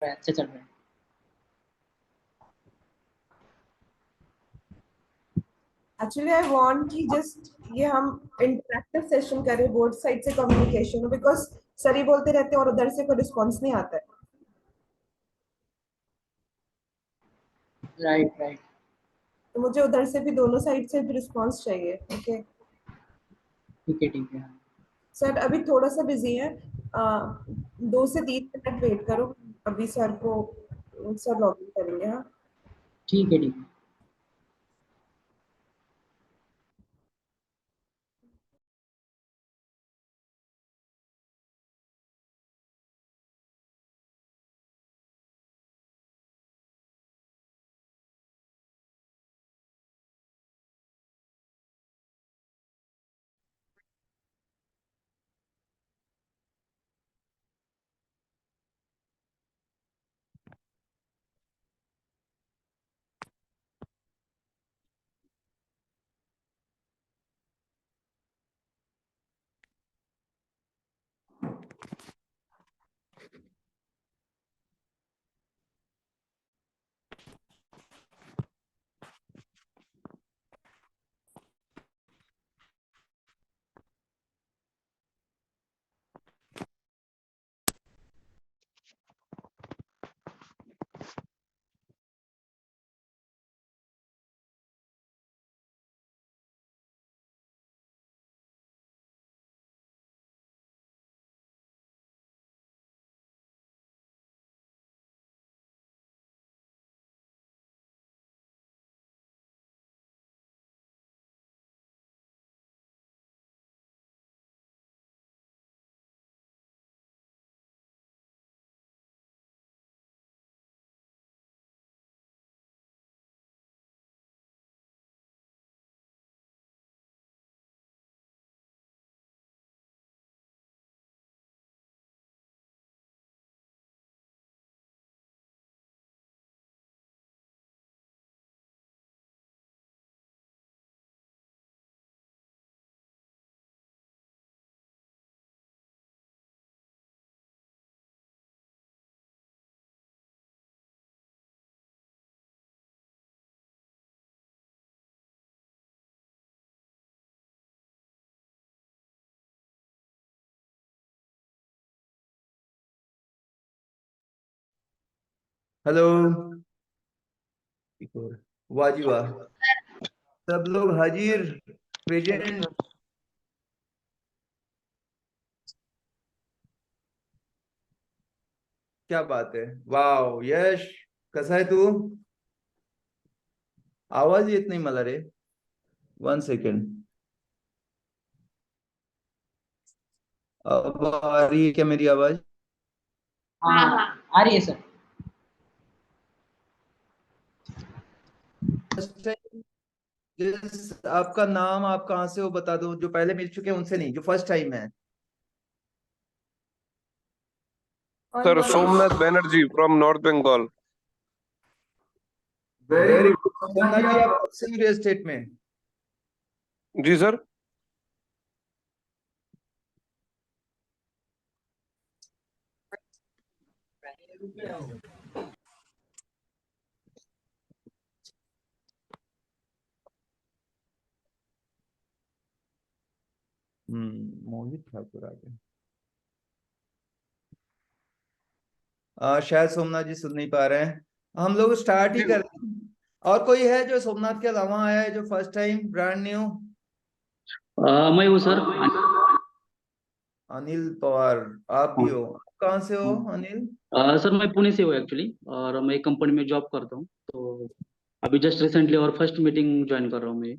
अच्छा चल रहा है। एक्चुअली आई वांट कि जस्ट ये हम इंटरेक्टिव सेशन करें, बोथ साइड से कम्युनिकेशन हो, बिकॉज सर ही बोलते रहते हैं और उधर से कोई रिस्पॉन्स नहीं आता है। Right right. तो मुझे उधर से भी, दोनों साइड से भी रिस्पॉन्स चाहिए। ओके ठीक है ठीक है। सर, अभी थोड़ा सा बिजी है। 2 से 3 मिनट वेट करो, अभी सर को, सर लॉग इन करेंगे। हाँ ठीक है ठीक है। हेलो। वाह जी वाह, सब लोग हाजिर, प्रेजेंट। क्या बात है, वाह। यश, कैसा है तू? आवाज ही इतनी मला रे। 1 सेकेंड। अब आ रही है क्या मेरी आवाज? हाँ आ रही है सर। आपका नाम, आप कहाँ से हो बता दो, जो पहले मिल चुके हैं उनसे नहीं, जो फर्स्ट टाइम है। और Sir, Somnath Banerjee from North Bengal. Very good Somnath ji, आप कब से रियल एस्टेट में? जी सर। मोहित ठाकुर आ गए। शायद सोमनाथ जी सुन नहीं पा रहे हैं, हम लोग स्टार्ट ही कर दें। और कोई है जो सोमनाथ के अलावा आया है, जो फर्स्ट टाइम ब्रांड न्यू? मैं हूँ सर। अनिल पवार, आप भी हो? आप कहाँ से हो अनिल? सर मैं पुणे से हूँ एक्चुअली, और मैं एक कंपनी में जॉब करता हूँ, तो अभी जस्ट रिसेंटली और फर्स्ट मीटिंग ज्वाइन कर रहा हूँ मैं।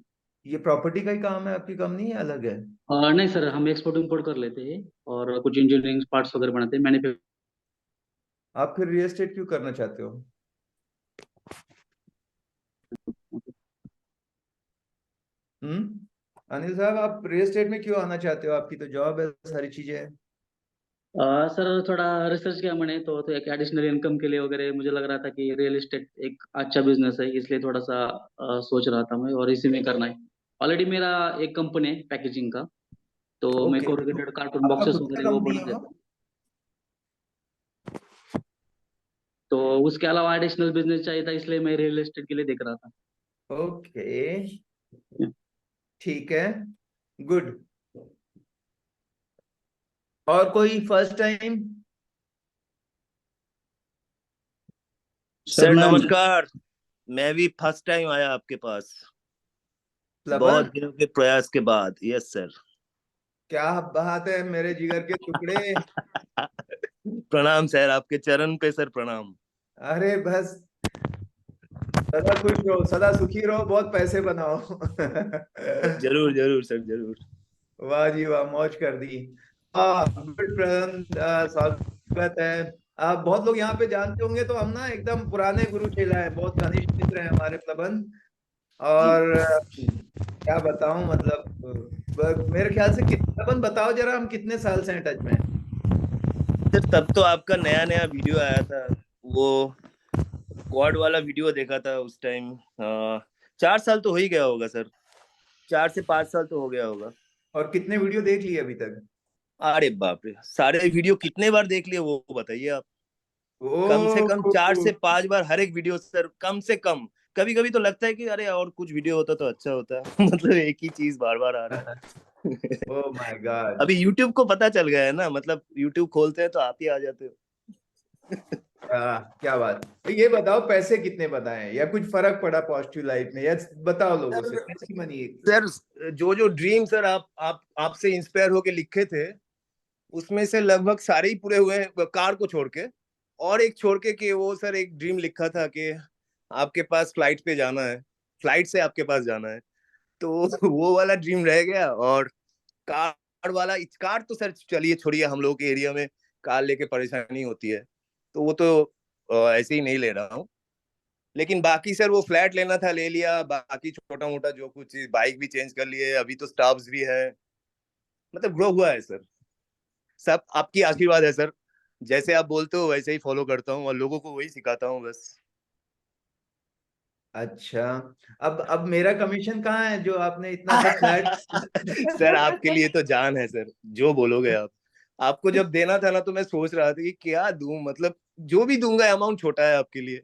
ये प्रॉपर्टी का ही काम है आपकी कंपनी, या अलग है? नहीं सर, हम एक्सपोर्ट इम्पोर्ट कर लेते हैं और कुछ इंजीनियरिंग पार्ट्स वगैरह बनाते हैं, मैन्युफैक्चर। आप फिर रियल एस्टेट क्यों करना चाहते हो? अनिल साहब, आप रियल एस्टेट में क्यों आना चाहते हो? आपकी तो जॉब है, सारी चीजें हैं। सर थोड़ा रिसर्च किया मैंने, तो एक एडिशनल इनकम के लिए वगैरह मुझे लग रहा था कि रियल एस्टेट एक अच्छा बिजनेस है, इसलिए थोड़ा सा सोच रहा था मैं, और इसी में करना है। ऑलरेडी मेरा एक कंपनी है पैकेजिंग का, तो मैं ओके, कोरुगेटेड कार्टून आपका बॉक्सेस खुद का वगैरह वो कंपनी बना है वो? देता हूँ। तो उसके अलावा एडिशनल बिजनेस चाहिए था, इसलिए मैं रियल एस्टेट के लिए देख रहा था। ओके, ठीक है, गुड। और कोई फर्स्ट टाइम? सर मैं नमस्कार। मैं भी फर्स्ट टाइम आया आपके पास, बहुत प्लबन, दिनों के प्रयास के बाद। Yes sir. क्या बात है मेरे जिगर के टुकड़े। प्रणाम सर, आपके चरण पे सर प्रणाम। अरे बस, सदा खुश रहो, सदा सुखी रहो, बहुत पैसे बनाओ। जरूर जरूर सर, जरूर। वाह जी वाह, मौज कर दी। गुड प्रदन, स्वागत है। आप बहुत लोग यहाँ पे जानते होंगे, तो हम ना एकदम पुराने गुरु चेला है, बहुत घनिष्ठ मित्र हैं हमारे प्लबन। जी और क्या बताऊं, मतलब मेरे ख्याल से प्लबन बताओ जरा, हम कितने साल से हैं टच में? सर, तब तो आपका नया नया वीडियो आया था, वो क्वाड वाला वीडियो देखा था उस टाइम। 4 साल तो हो ही गया होगा सर, 4 से 5 साल तो हो गया होगा। और कितने वीडियो देख लिए अभी तक? अरे बाप रे, सारे वीडियो कितने बार देख लिए वो बताइए आप। कम से कम 4 से 5 बार हर एक वीडियो सर, कम से कम। कभी कभी तो लगता है कि अरे और कुछ वीडियो होता तो अच्छा होता। मतलब एक ही चीज बार बार आ रहा है। Oh my God. अभी YouTube को पता चल गया है ना, मतलब YouTube खोलते हैं तो आप ही आ जाते हो। क्या बात। तो ये बताओ, पैसे कितने बताएं, या कुछ फर्क पड़ा पॉजिटिव लाइफ में, या बताओ लोगों से कैसी बनी? सर, जो जो ड्रीम सर आप आपसे इंस्पायर होके लिखे थे, उसमें से लगभग सारे ही पूरे हुए हैं, कार को छोड़ के। और एक छोड़ के कि वो सर एक ड्रीम लिखा था कि आपके पास फ्लाइट पे जाना है, फ्लाइट से आपके पास जाना है, तो वो वाला ड्रीम रह गया। और कार वाला, कार तो सर चलिए छोड़िए, हम लोगों के एरिया में कार लेके परेशानी होती है, तो वो तो ऐसे ही नहीं ले रहा हूँ। लेकिन बाकी सर वो फ्लैट लेना था, ले लिया। बाकी छोटा मोटा जो कुछ, बाइक भी चेंज कर लिए, अभी तो स्टाफ्स भी है। मतलब ग्रो हुआ है सर, सब आपकी आशीर्वाद है सर। जैसे आप बोलते हो वैसे ही फॉलो करता हूँ और लोगों को वही सिखाता हूँ बस। अच्छा, अब मेरा कमीशन कहाँ है, जो आपने इतना सा फ्लैट? सर आपके लिए तो जान है सर, जो बोलोगे आप। आपको जब देना था ना, तो मैं सोच रहा था कि क्या दूं, मतलब जो भी दूंगा अमाउंट छोटा है आपके लिए।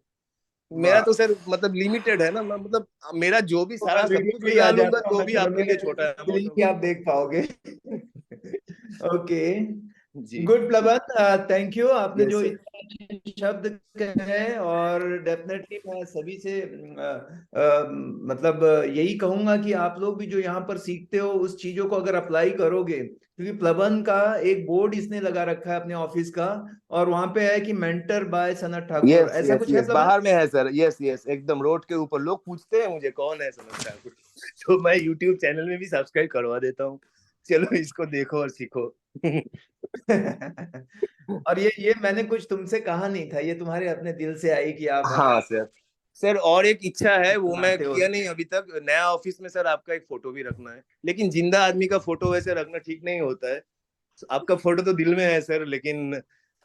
मेरा वाह, तो सर मतलब लिमिटेड है ना, मतलब मेरा जो भी तो मैं सारा सब वीडियो कुछ पे भी ही आ डालूंगा जाता हूँ, तो मैं भी थोड़ा आपके लिए छोटा अमाउंट ही होगा। आप देख पाओगे। ओके, जी। गुड प्लबन, थैंक यू, आपने यस जो सर। इतने अच्छे शब्द कहे। और डेफिनेटली मैं सभी से मतलब यही कहूंगा कि आप लोग भी जो यहाँ पर सीखते हो, उस चीजों को अगर अप्लाई करोगे, क्योंकि प्लबन का एक बोर्ड इसने लगा रखा है अपने ऑफिस का, और वहां पे है कि mentor by Sanat Thakur, yes ऐसा यस कुछ है यस, प्लबन? बाहर में है सर। यस यस, एकदम रोड के ऊपर। लोग पूछते हैं मुझे कौन है समझ ठाकुर, तो मैं यूट्यूब चैनल में भी सब्सक्राइब करवा देता हूँ। चलो इसको देखो और सीखो। और ये मैंने कुछ तुमसे कहा नहीं था, ये तुम्हारे अपने दिल से आई कि आप हाँ सर। सर और एक इच्छा है, वो मैं बनाते हो। किया नहीं अभी तक। नया ऑफिस में सर आपका एक फोटो भी रखना है, लेकिन जिंदा आदमी का फोटो वैसे रखना ठीक नहीं होता है। आपका फोटो तो दिल में है सर, लेकिन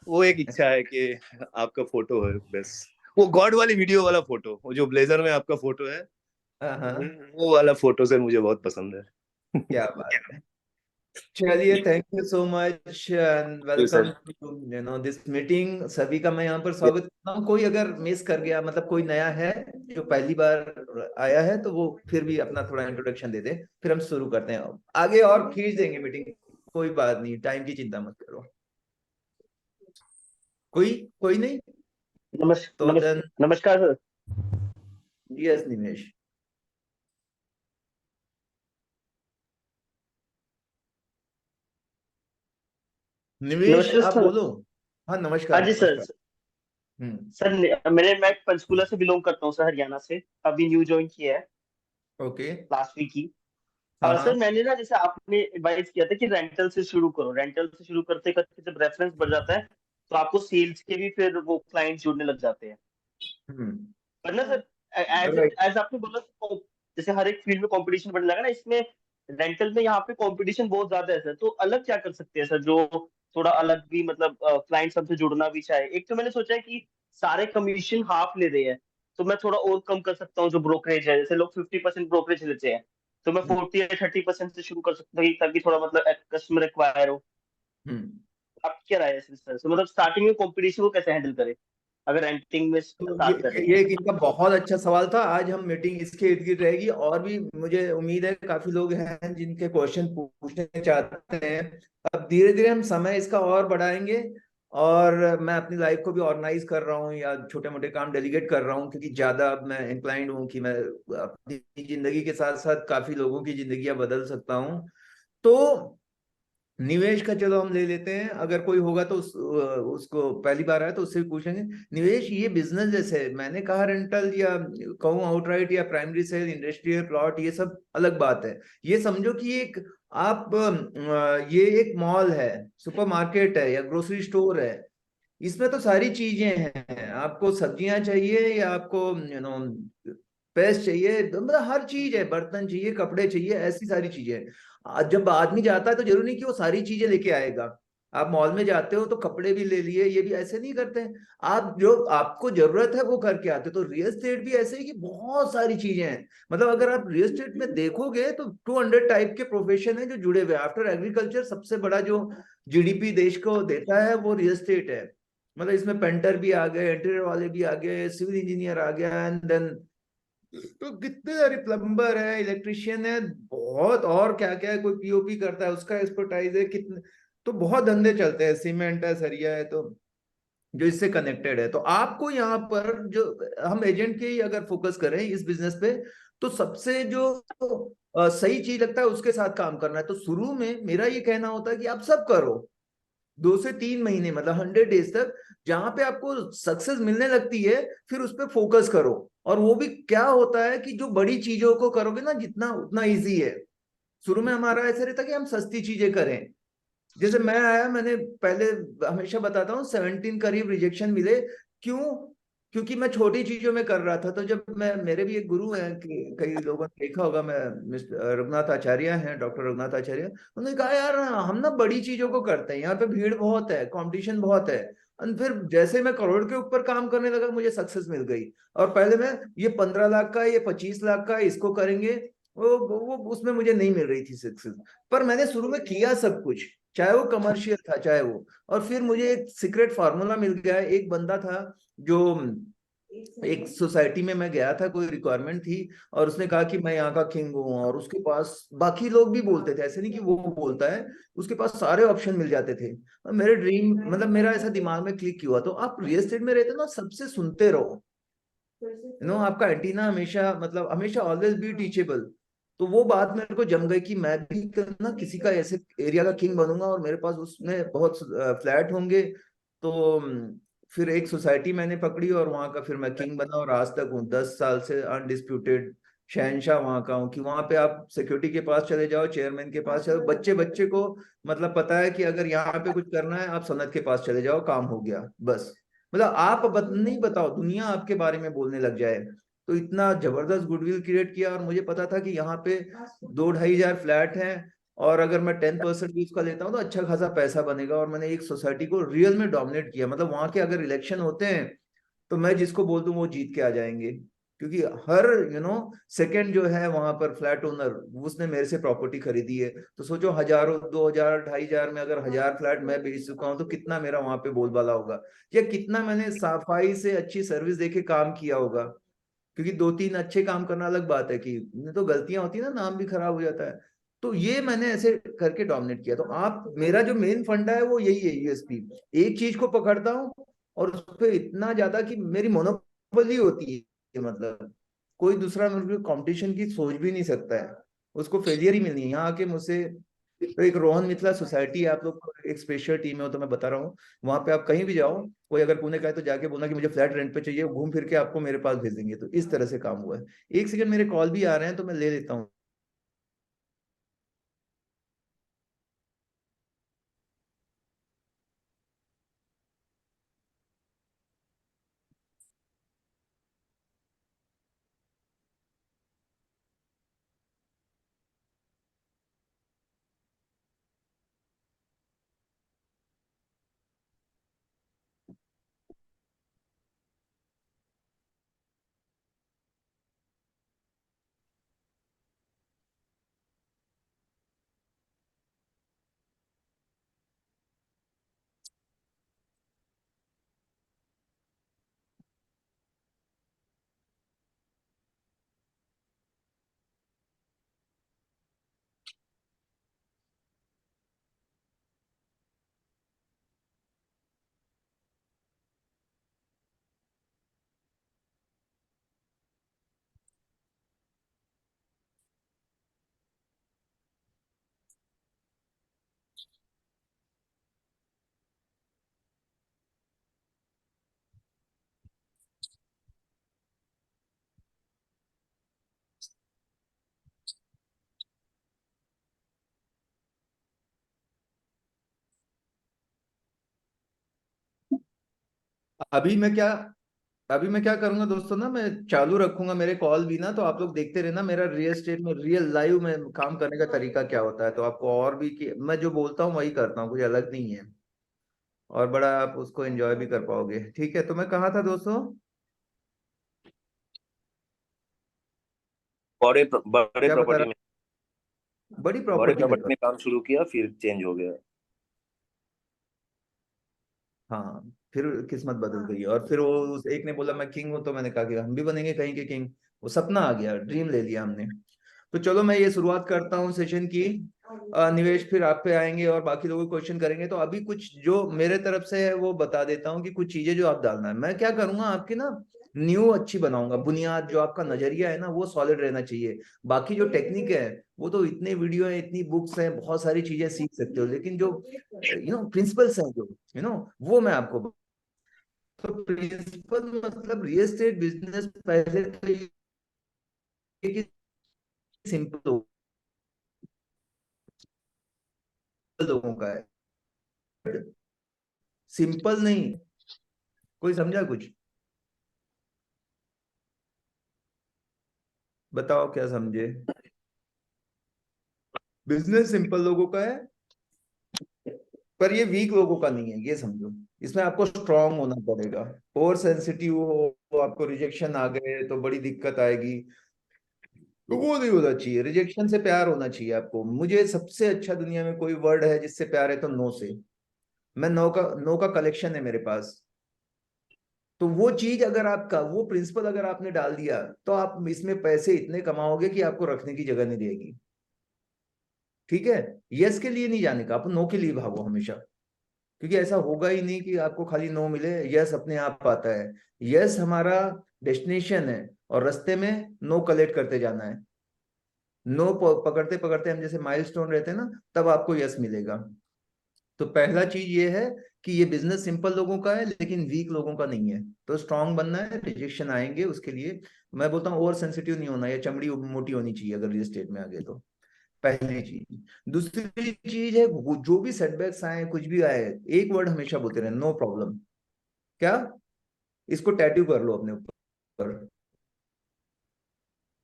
वो एक इच्छा है कि आपका फोटो है बस। वो गॉड वाली वीडियो वाला फोटो, वो जो ब्लेजर में आपका फोटो है, हाँ हाँ, वो वाला फोटो सर मुझे बहुत पसंद है। क्या बात है। चलिए, thank you so much and जी welcome sir. To this meeting. सभी का मैं यहाँ पर स्वागत करता हूँ। कोई अगर मिस कर गया, मतलब कोई नया है जो पहली बार आया है, तो वो फिर भी अपना थोड़ा इंट्रोडक्शन दे दे, फिर हम शुरू करते हैं। आगे और खींच देंगे मीटिंग, कोई बात नहीं, टाइम की चिंता मत करो। कोई कोई नहीं, तो देन नमस्कार सर। यस निमेश। निमेश नमस्कार आप सर। बोलो। हाँ, हाँ नमस्कार जी सर। नमस्कार। हम्म। सर मैं पंचकूला से बिलोंग करता हूँ सर, हरियाणा से। अभी न्यू ज्वाइन किया है ओके। लास्ट वीक ही। हाँ सर हाँ। मैंने ना, जैसे आपने एडवाइस किया था कि रेंटल से शुरू करो, रेंटल से शुरू करते करते जब रेफरेंस बढ़ जाता है तो आपको सेल्स के भी फिर वो क्लाइंट जुड़ने लग जाते हैं। हम्म। पर ना सर, एज राइट। एज आपने बोला तो, जैसे हर एक फील्ड में कंपटीशन बढ़ने लगा ना, इसमें रेंटल में यहाँ पे कंपटीशन बहुत ज्यादा है सर। तो अलग क्या कर सकते हैं सर, जो थोड़ा अलग भी, मतलब क्लाइंट हमसे जुड़ना भी चाहे। एक तो मैंने सोचा है कि सारे कमीशन हाफ ले रहे हैं, तो मैं थोड़ा और कम कर सकता हूँ। जो ब्रोकरेज है, जैसे लोग 50% ब्रोकरेज लेते हैं, तो मैं 40 या 30% से शुरू कर सकता हूँ, ताकि थोड़ा मतलब कस्टमर एक्वायर हो। हम्म। आप क्या राय है सर? मतलब स्टार्टिंग में कंपटीशन को कैसे हैंडल करें अगर रेंटिंग में तो स्टार्ट करें? ये एक इनका बहुत अच्छा सवाल था। आज हम मीटिंग इसके इर्द गिर्द रहेगी, और भी मुझे उम्मीद है काफी लोग हैं जिनके क्वेश्चन पूछने चाहते हैं। अब धीरे धीरे हम समय इसका और बढ़ाएंगे, और मैं अपनी लाइफ को भी ऑर्गेनाइज कर रहा हूँ या छोटे मोटे काम डेलीगेट कर रहा हूँ, क्योंकि ज्यादा अब मैं इंक्लाइंड हूँ कि मैं अपनी जिंदगी के साथ साथ काफी लोगों की जिंदगियां बदल सकता हूँ। तो निवेश का चलो हम ले लेते हैं, अगर कोई होगा तो उसको पहली बार आया तो उससे भी पूछेंगे। निवेश ये बिजनेस जैसे है, मैंने कहा रेंटल या कहूँ आउटराइट या प्राइमरी सेल इंडस्ट्रियल प्लॉट, ये सब अलग बात है। ये समझो कि एक आप ये एक मॉल है, सुपरमार्केट है या ग्रोसरी स्टोर है। इसमें तो सारी चीजें हैं, आपको सब्जियां चाहिए या आपको पेस्ट चाहिए, मतलब हर चीज है, बर्तन चाहिए, कपड़े चाहिए, ऐसी सारी चीजें हैं। जब आदमी जाता है तो जरूरी नहीं कि वो सारी चीजें लेके आएगा। आप मॉल में जाते हो तो कपड़े भी ले लिए, ये भी ऐसे नहीं करते हैं। आप जो आपको जरूरत है वो करके आते हो। तो रियल एस्टेट भी ऐसे ही कि बहुत सारी चीजें हैं। मतलब अगर आप रियल एस्टेट में देखोगे तो 200 टाइप के प्रोफेशन है जो जुड़े हुए हैं। आफ्टर एग्रीकल्चर सबसे बड़ा जो जीडीपी देश को देता है वो रियल एस्टेट है। मतलब इसमें पेंटर भी आ गए, इंटीरियर वाले भी आ गए, सिविल इंजीनियर आ गया, एंड देन तो कितने सारे प्लम्बर है, इलेक्ट्रिशियन है, बहुत, और क्या क्या है, कोई पीओपी करता है उसका एक्सपर्टाइज है, कितने। तो बहुत धंधे चलते हैं, सीमेंट है, सरिया है, तो जो इससे कनेक्टेड है। तो आपको यहाँ पर जो हम एजेंट के ही अगर फोकस करें इस बिजनेस पे, तो सबसे जो सही चीज लगता है उसके साथ काम करना है। तो शुरू में मेरा ये कहना होता है कि आप सब करो, 2 से 3 महीने, मतलब 100 डेज तक, जहां पे आपको सक्सेस मिलने लगती है फिर उस पर फोकस करो। और वो भी क्या होता है कि जो बड़ी चीजों को करोगे ना जितना, उतना इजी है। शुरू में हमारा ऐसा रहता है कि हम सस्ती चीजें करें। जैसे मैं आया, मैंने पहले हमेशा बताता हूँ 17 करीब रिजेक्शन मिले। क्यों? क्योंकि मैं छोटी चीजों में कर रहा था। तो जब मैं, मेरे भी एक गुरु हैं कि कई लोगों ने देखा होगा, मैं मिस्टर रघुनाथ आचार्य हैं, डॉक्टर रघुनाथ आचार्य। उन्होंने कहा यार हम ना बड़ी चीजों को करते हैं, यहाँ पे भीड़ बहुत है, कंपटीशन बहुत है। और फिर जैसे मैं करोड़ के ऊपर काम करने लगा मुझे सक्सेस मिल गई। और पहले मैं ये 15 लाख का, ये 25 लाख का, इसको करेंगे, वो उसमें मुझे नहीं मिल रही थी सक्सेस। पर मैंने शुरू में किया सब कुछ, चाहे वो कमर्शियल था चाहे वो। और फिर मुझे एक सीक्रेट फार्मूला मिल गया। एक बंदा था जो, एक सोसाइटी में मैं गया था, कोई रिक्वायरमेंट थी, और उसने कहा कि मैं यहाँ का किंग हूँ, और उसके पास बाकी लोग भी बोलते थे, ऐसे नहीं कि वो बोलता है, उसके पास सारे ऑप्शन मिल जाते थे। और मेरे ड्रीम, मतलब मेरा ऐसा दिमाग में क्लिक हुआ। तो आप रियल एस्टेट में रहते हो ना, सबसे सुनते रहो, आपका एंटीना हमेशा, मतलब हमेशा ऑलवेज बी टीचेबल। तो वो बात मेरे को जम गई कि मैं भी ना किसी का ऐसे एरिया का किंग बनूंगा, और मेरे पास उसमें बहुत फ्लैट होंगे। तो फिर एक सोसाइटी मैंने पकड़ी, और वहां का फिर मैं किंग बना, और आज तक हूँ 10 साल से अनडिस्प्यूटेड शहनशाह वहां का हूँ। कि वहां पे आप सिक्योरिटी के पास चले जाओ, चेयरमैन के पास चलो, बच्चे बच्चे को मतलब पता है कि अगर यहाँ पे कुछ करना है आप सनत के पास चले जाओ, काम हो गया बस। मतलब आप नहीं बताओ, दुनिया आपके बारे में बोलने लग जाए। तो इतना जबरदस्त गुडविल क्रिएट किया। और मुझे पता था कि यहाँ पे 2-2.5 हजार फ्लैट हैं, और अगर मैं 10% भी उसका लेता हूँ तो अच्छा खासा पैसा बनेगा। और मैंने एक सोसाइटी को रियल में डोमिनेट किया। मतलब वहां के अगर इलेक्शन होते हैं तो मैं जिसको बोल दूं वो जीत के आ जाएंगे, क्योंकि हर सेकंड जो है वहां पर फ्लैट ओनर, उसने मेरे से प्रॉपर्टी खरीदी है। तो सोचो, हजारों, 2 हजार, 2.5 हजार में अगर 1,000 फ्लैट मैं बेच चुका हूं तो कितना मेरा वहां पे बोलबाला होगा, या कितना मैंने सफाई से अच्छी सर्विस देके काम किया होगा। क्योंकि 2-3 अच्छे काम करना अलग बात है, कि नहीं तो गलतियां होती है ना, नाम भी खराब हो जाता है। तो ये मैंने ऐसे करके डोमिनेट किया। तो आप, मेरा जो मेन फंडा है वो यही है, यूएसपी। एक चीज को पकड़ता हूँ और उस पर इतना ज्यादा कि मेरी मोनोपोली होती है। मतलब कोई दूसरा मेरे को कंपटीशन की सोच भी नहीं सकता है, उसको फेलियर ही मिलनी है। यहाँ आके मुझसे, तो एक रोहन मिथिला सोसाइटी है, आप लोग को एक स्पेशल टीम है, तो मैं बता रहा हूँ। वहां पे आप कहीं भी जाओ, कोई अगर पुणे का है तो जाके बोलना कि मुझे फ्लैट रेंट पे चाहिए, वो घूम फिर के आपको मेरे पास भेज देंगे। तो इस तरह से काम हुआ है। एक सेकंड, मेरे कॉल भी आ रहे हैं तो मैं ले लेता हूँ। अभी मैं क्या करूंगा दोस्तों ना, मैं चालू रखूंगा मेरे कॉल भी ना, तो आप लोग देखते रहना मेरा रियल एस्टेट में रियल लाइव में काम करने का तरीका क्या होता है, तो आपको और भी कि मैं जो बोलता हूँ वही करता हूँ, कुछ अलग नहीं है, और बड़ा आप उसको एंजॉय भी कर पाओगे। ठीक है, तो मैं कहाँ था दोस्तों? बड़े क्या बता प्रॉपर्टी में, रहा? बड़ी बड़े प्रॉपर्टी में प्रॉपर्टी कर, में काम शुरू किया फिर चेंज हो गया। हाँ, फिर किस्मत बदल गई, और फिर वो उस एक ने बोला मैं किंग हूँ, तो मैंने कहा कि हम भी बनेंगे कहीं के किंग। वो सपना आ गया, ड्रीम ले लिया हमने। तो चलो मैं ये शुरुआत करता हूँ सेशन की। निवेश फिर आप पे आएंगे और बाकी लोग क्वेश्चन करेंगे, तो अभी कुछ जो मेरे तरफ से है वो बता देता हूँ कि कुछ चीजें जो आप डालना है। मैं क्या करूंगा आपकी ना न्यू अच्छी बनाऊंगा, बुनियाद जो आपका नजरिया है ना वो सॉलिड रहना चाहिए। बाकी जो टेक्निक है वो तो इतने वीडियो है, इतनी बुक्स हैं, बहुत सारी चीजें सीख सकते हो, लेकिन जो प्रिंसिपल्स हैं जो वो मैं आपको, तो प्रिंसिपल मतलब रियल एस्टेट बिजनेस पहले तो ये सिंपल लोगों का है, सिंपल नहीं। कोई समझा कुछ? बताओ क्या समझे? बिजनेस सिंपल लोगों का है, पर ये वीक लोगों का नहीं है, ये समझो। इसमें आपको स्ट्रांग होना पड़ेगा। ओवर सेंसिटिव हो तो आपको रिजेक्शन आ गए तो बड़ी दिक्कत आएगी, तो वो नहीं होना चाहिए। रिजेक्शन से प्यार होना चाहिए आपको। मुझे सबसे अच्छा दुनिया में कोई वर्ड है जिससे प्यार है तो नो से। मैं नो का कलेक्शन है मेरे पास। तो वो चीज अगर आपका वो प्रिंसिपल अगर आपने डाल दिया, तो आप इसमें पैसे इतने कमाओगे कि आपको रखने की जगह नहीं रहेगी। ठीक है, यस के लिए नहीं जाने का, आप नो के लिए भागो हमेशा, क्योंकि ऐसा होगा ही नहीं कि आपको खाली नो मिले। यस अपने आप आता है। यस हमारा डेस्टिनेशन है, और रास्ते में नो कलेक्ट करते जाना है। नो पकड़ते पकड़ते हम जैसे माइलस्टोन रहते हैं ना, तब आपको यस मिलेगा। तो पहला चीज ये है कि ये बिजनेस सिंपल लोगों का है लेकिन वीक लोगों का नहीं है। तो स्ट्रांग बनना है, रिजेक्शन आएंगे उसके लिए। मैं बोलता हूँ ओवर सेंसिटिव नहीं होना, या चमड़ी मोटी होनी चाहिए अगर रियल एस्टेट में आगे। तो पहली चीज। दूसरी चीज है जो भी सेटबैक्स आए कुछ भी आए, एक वर्ड हमेशा बोलते रहे, नो प्रॉब्लम। क्या? इसको टैटू कर लो अपने ऊपर,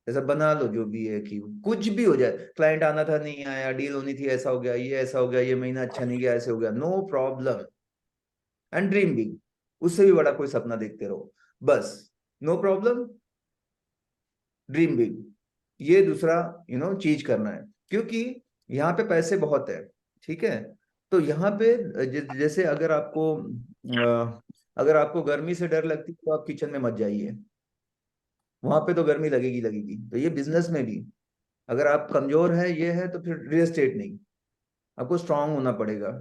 ऐसा बना लो जो भी है कि कुछ भी हो जाए, क्लाइंट आना था नहीं आया, डील होनी थी ऐसा हो गया, ये ऐसा हो गया, ये महीना अच्छा नहीं गया ऐसे हो गया, no problem. And dream big, उससे भी बड़ा कोई सपना देखते रहो, बस। नो प्रॉब्लम, ड्रीम बिग, ये दूसरा चीज करना है, क्योंकि यहाँ पे पैसे बहुत है। ठीक है, तो यहाँ पे जैसे अगर आपको गर्मी से डर लगती है तो आप किचन में मत जाइए, वहां पे तो गर्मी लगेगी लगेगी। तो ये बिजनेस में भी अगर आप कमजोर है ये है, तो फिर रियल एस्टेट नहीं, आपको स्ट्रांग होना पड़ेगा।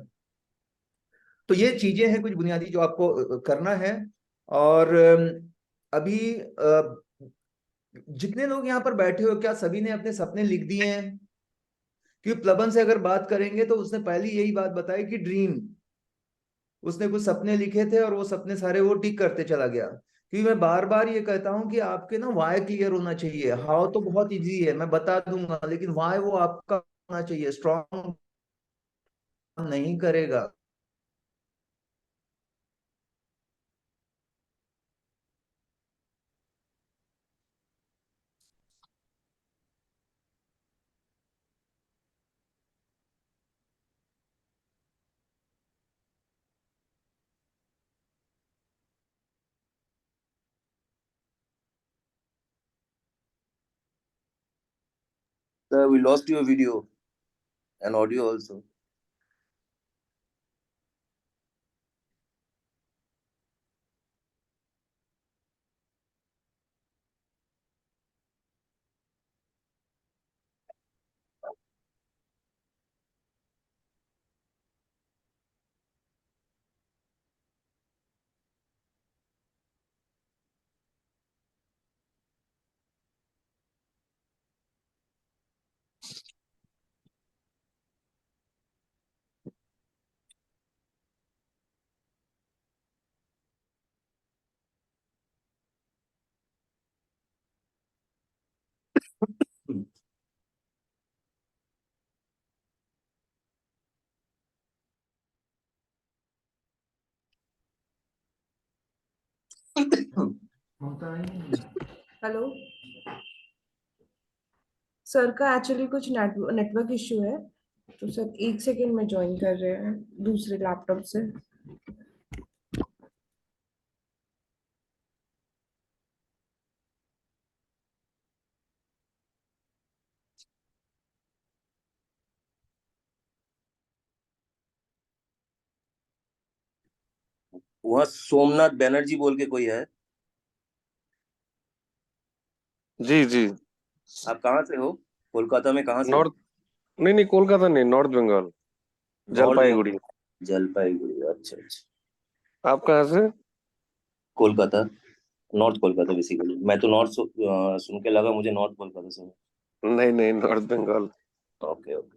तो ये चीजें हैं कुछ बुनियादी जो आपको करना है। और अभी जितने लोग यहाँ पर बैठे हो, क्या सभी ने अपने सपने लिख दिए हैं? क्योंकि प्लबन से अगर बात करेंगे तो उसने पहली यही बात बताई कि ड्रीम, उसने कुछ सपने लिखे थे और वो सपने सारे वो टिक करते चला गया। क्योंकि मैं बार बार ये कहता हूँ कि आपके ना वाई क्लियर होना चाहिए। हाउ तो बहुत इजी है, मैं बता दूंगा, लेकिन वाई वो आपका होना चाहिए, स्ट्रॉन्ग नहीं करेगा। Sir, we lost your video and audio also. Hello sir का एक्चुअली कुछ नेटवर्क इश्यू है, तो सर 1 सेकंड में ज्वाइन कर रहे हैं दूसरे लैपटॉप से। वहाँ सोमनाथ बैनर्जी बोल के कोई है? जी जी। आप कहाँ से हो? कोलकाता में कहाँ से हो? नॉर्थ, नहीं कोलकाता नहीं, नॉर्थ बंगाल, नॉर्थ जलपाईगुड़ी। जलपाईगुड़ी, अच्छा अच्छा। आप कहाँ से? Kolkata, north Kolkata basically. मैं तो नॉर्थ सुन के लगा मुझे नॉर्थ कोलकाता से। नहीं, नॉर्थ बंगाल। Okay okay.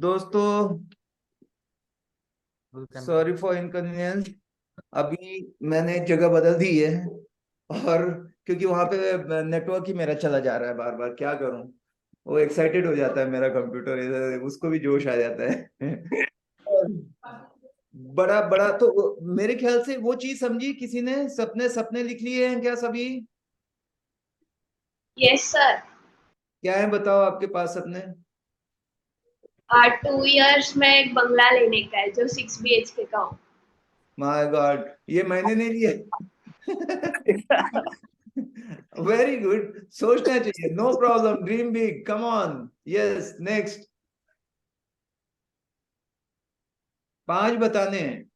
दोस्तों, सॉरी फॉर इनकन्वीनियंस। अभी मैंने जगह बदल दी है, और क्योंकि वहां पे नेटवर्क ही मेरा चला जा रहा है बार बार, क्या करूं। वो एक्साइटेड हो जाता है मेरा कंप्यूटर, इधर उसको भी जोश आ जाता है। बड़ा बड़ा तो मेरे ख्याल से वो चीज समझी किसी ने, सपने सपने लिख लिए हैं क्या सभी? Yes sir. क्या है बताओ आपके पास सपने? 2 इयर्स में एक बंगला लेने का है जो 6 BHK का हो। माय गॉड, ये मैंने नहीं लिए। वेरी गुड, सोचना चाहिए, no problem, dream big, come on. Yes, next. 5 बताने हैं।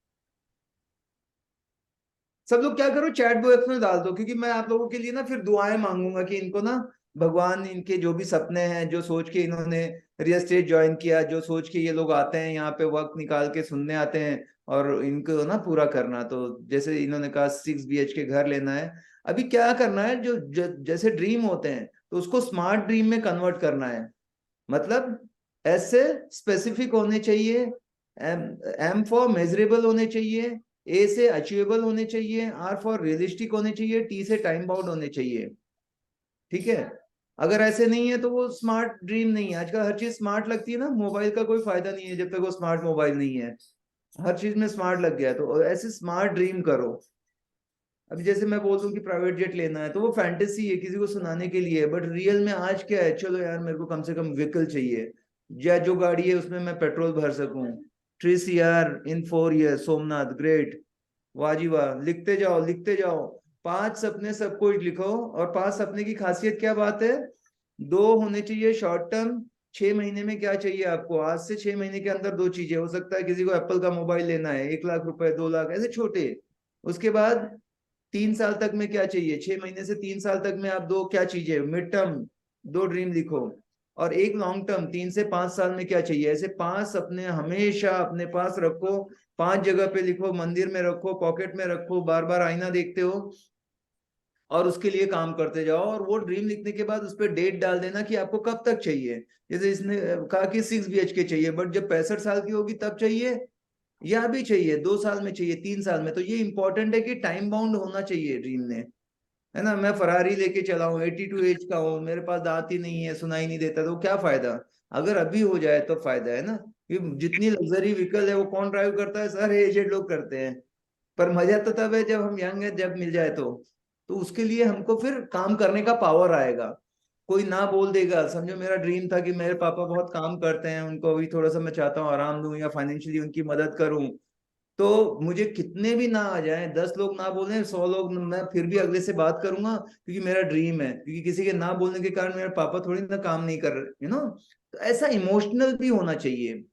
सब लोग क्या करो, चैट बॉक्स में डाल दो, क्योंकि मैं आप लोगों के लिए ना फिर दुआएं मांगूंगा कि इनको ना भगवान इनके जो भी सपने हैं, जो सोच के इन्होंने रियल एस्टेट ज्वाइन किया, जो सोच के ये लोग आते हैं यहाँ पे, वक्त निकाल के सुनने आते हैं, और इनको ना पूरा करना। तो जैसे इन्होंने कहा 6 BHK घर लेना है, अभी क्या करना है, जैसे ड्रीम होते हैं तो उसको स्मार्ट ड्रीम में कन्वर्ट करना है। मतलब ऐसे स्पेसिफिक होने चाहिए, एम फॉर मेजरेबल होने चाहिए, ए से अचीवेबल होने चाहिए, आर फॉर रियलिस्टिक होने चाहिए, टी से टाइम बाउंड होने चाहिए। ठीक है? अगर ऐसे नहीं है तो वो स्मार्ट ड्रीम नहीं है। आजकल हर चीज स्मार्ट लगती है ना, मोबाइल का कोई फायदा नहीं है जब तक वो स्मार्ट मोबाइल नहीं है। हर चीज में स्मार्ट लग गया है, तो ऐसे स्मार्ट ड्रीम करो। अभी जैसे मैं बोल दूं कि प्राइवेट जेट लेना है, तो वो फैंटेसी है, किसी को सुनाने के लिए है, बट रियल में आज क्या है, चलो यार मेरे को कम से कम व्हीकल चाहिए, या जो गाड़ी है उसमें मैं पेट्रोल भर सकूं। 3 CR इन 4 years, सोमनाथ, ग्रेट, वाह जी वाह, लिखते जाओ लिखते जाओ। 5 सपने सबको लिखो, और 5 सपने की खासियत क्या बात है? 2 होने चाहिए शॉर्ट टर्म। 6 महीने में क्या चाहिए आपको, आज से 6 महीने के अंदर 2 चीजें। हो सकता है किसी को एप्पल का मोबाइल लेना है, 1 लाख रुपए, 2 लाख, ऐसे छोटे। उसके बाद 3 साल तक में क्या चाहिए, 6 महीने से 3 साल तक में आप 2 क्या चीजें, मिड टर्म 2 ड्रीम लिखो, और एक लॉन्ग टर्म 3 से 5 साल में क्या चाहिए। ऐसे 5 सपने हमेशा अपने पास रखो, 5 जगह पे लिखो, मंदिर में रखो, पॉकेट में रखो, बार बार आईना देखते हो, और उसके लिए काम करते जाओ। और वो ड्रीम लिखने के बाद उस पर डेट डाल देना कि आपको कब तक चाहिए। जैसे इसने कहा कि 6 BHK चाहिए, बट जब 65 साल की होगी तब चाहिए, या भी चाहिए 2 साल में, चाहिए 3 साल में। तो ये इंपॉर्टेंट है कि टाइम बाउंड होना चाहिए ड्रीम ने, है ना। मैं फरारी लेके चला हूँ, 82 एज का हूँ, मेरे पास दांत ही नहीं है, सुनाई नहीं देता, तो क्या फायदा। अगर अभी हो जाए तो फायदा है ना। जितनी लग्जरी व्हीकल है वो कौन ड्राइव करता है, सारे एजेड लोग करते हैं। पर मजा तो तब है जब हम यंग है, जब मिल जाए तो उसके लिए हमको फिर काम करने का पावर आएगा। कोई ना बोल देगा, समझो मेरा ड्रीम था कि मेरे पापा बहुत काम करते हैं, उनको अभी थोड़ा सा मैं चाहता हूँ आराम दूं, या फाइनेंशियली उनकी मदद करूं, तो मुझे कितने भी ना आ जाए, 10 लोग ना बोले, 100 लोग, मैं फिर भी अगले से बात करूंगा, क्योंकि मेरा ड्रीम है। क्योंकि किसी के ना बोलने के कारण मेरे पापा थोड़ी ना काम नहीं कर रहे, तो ऐसा इमोशनल भी होना चाहिए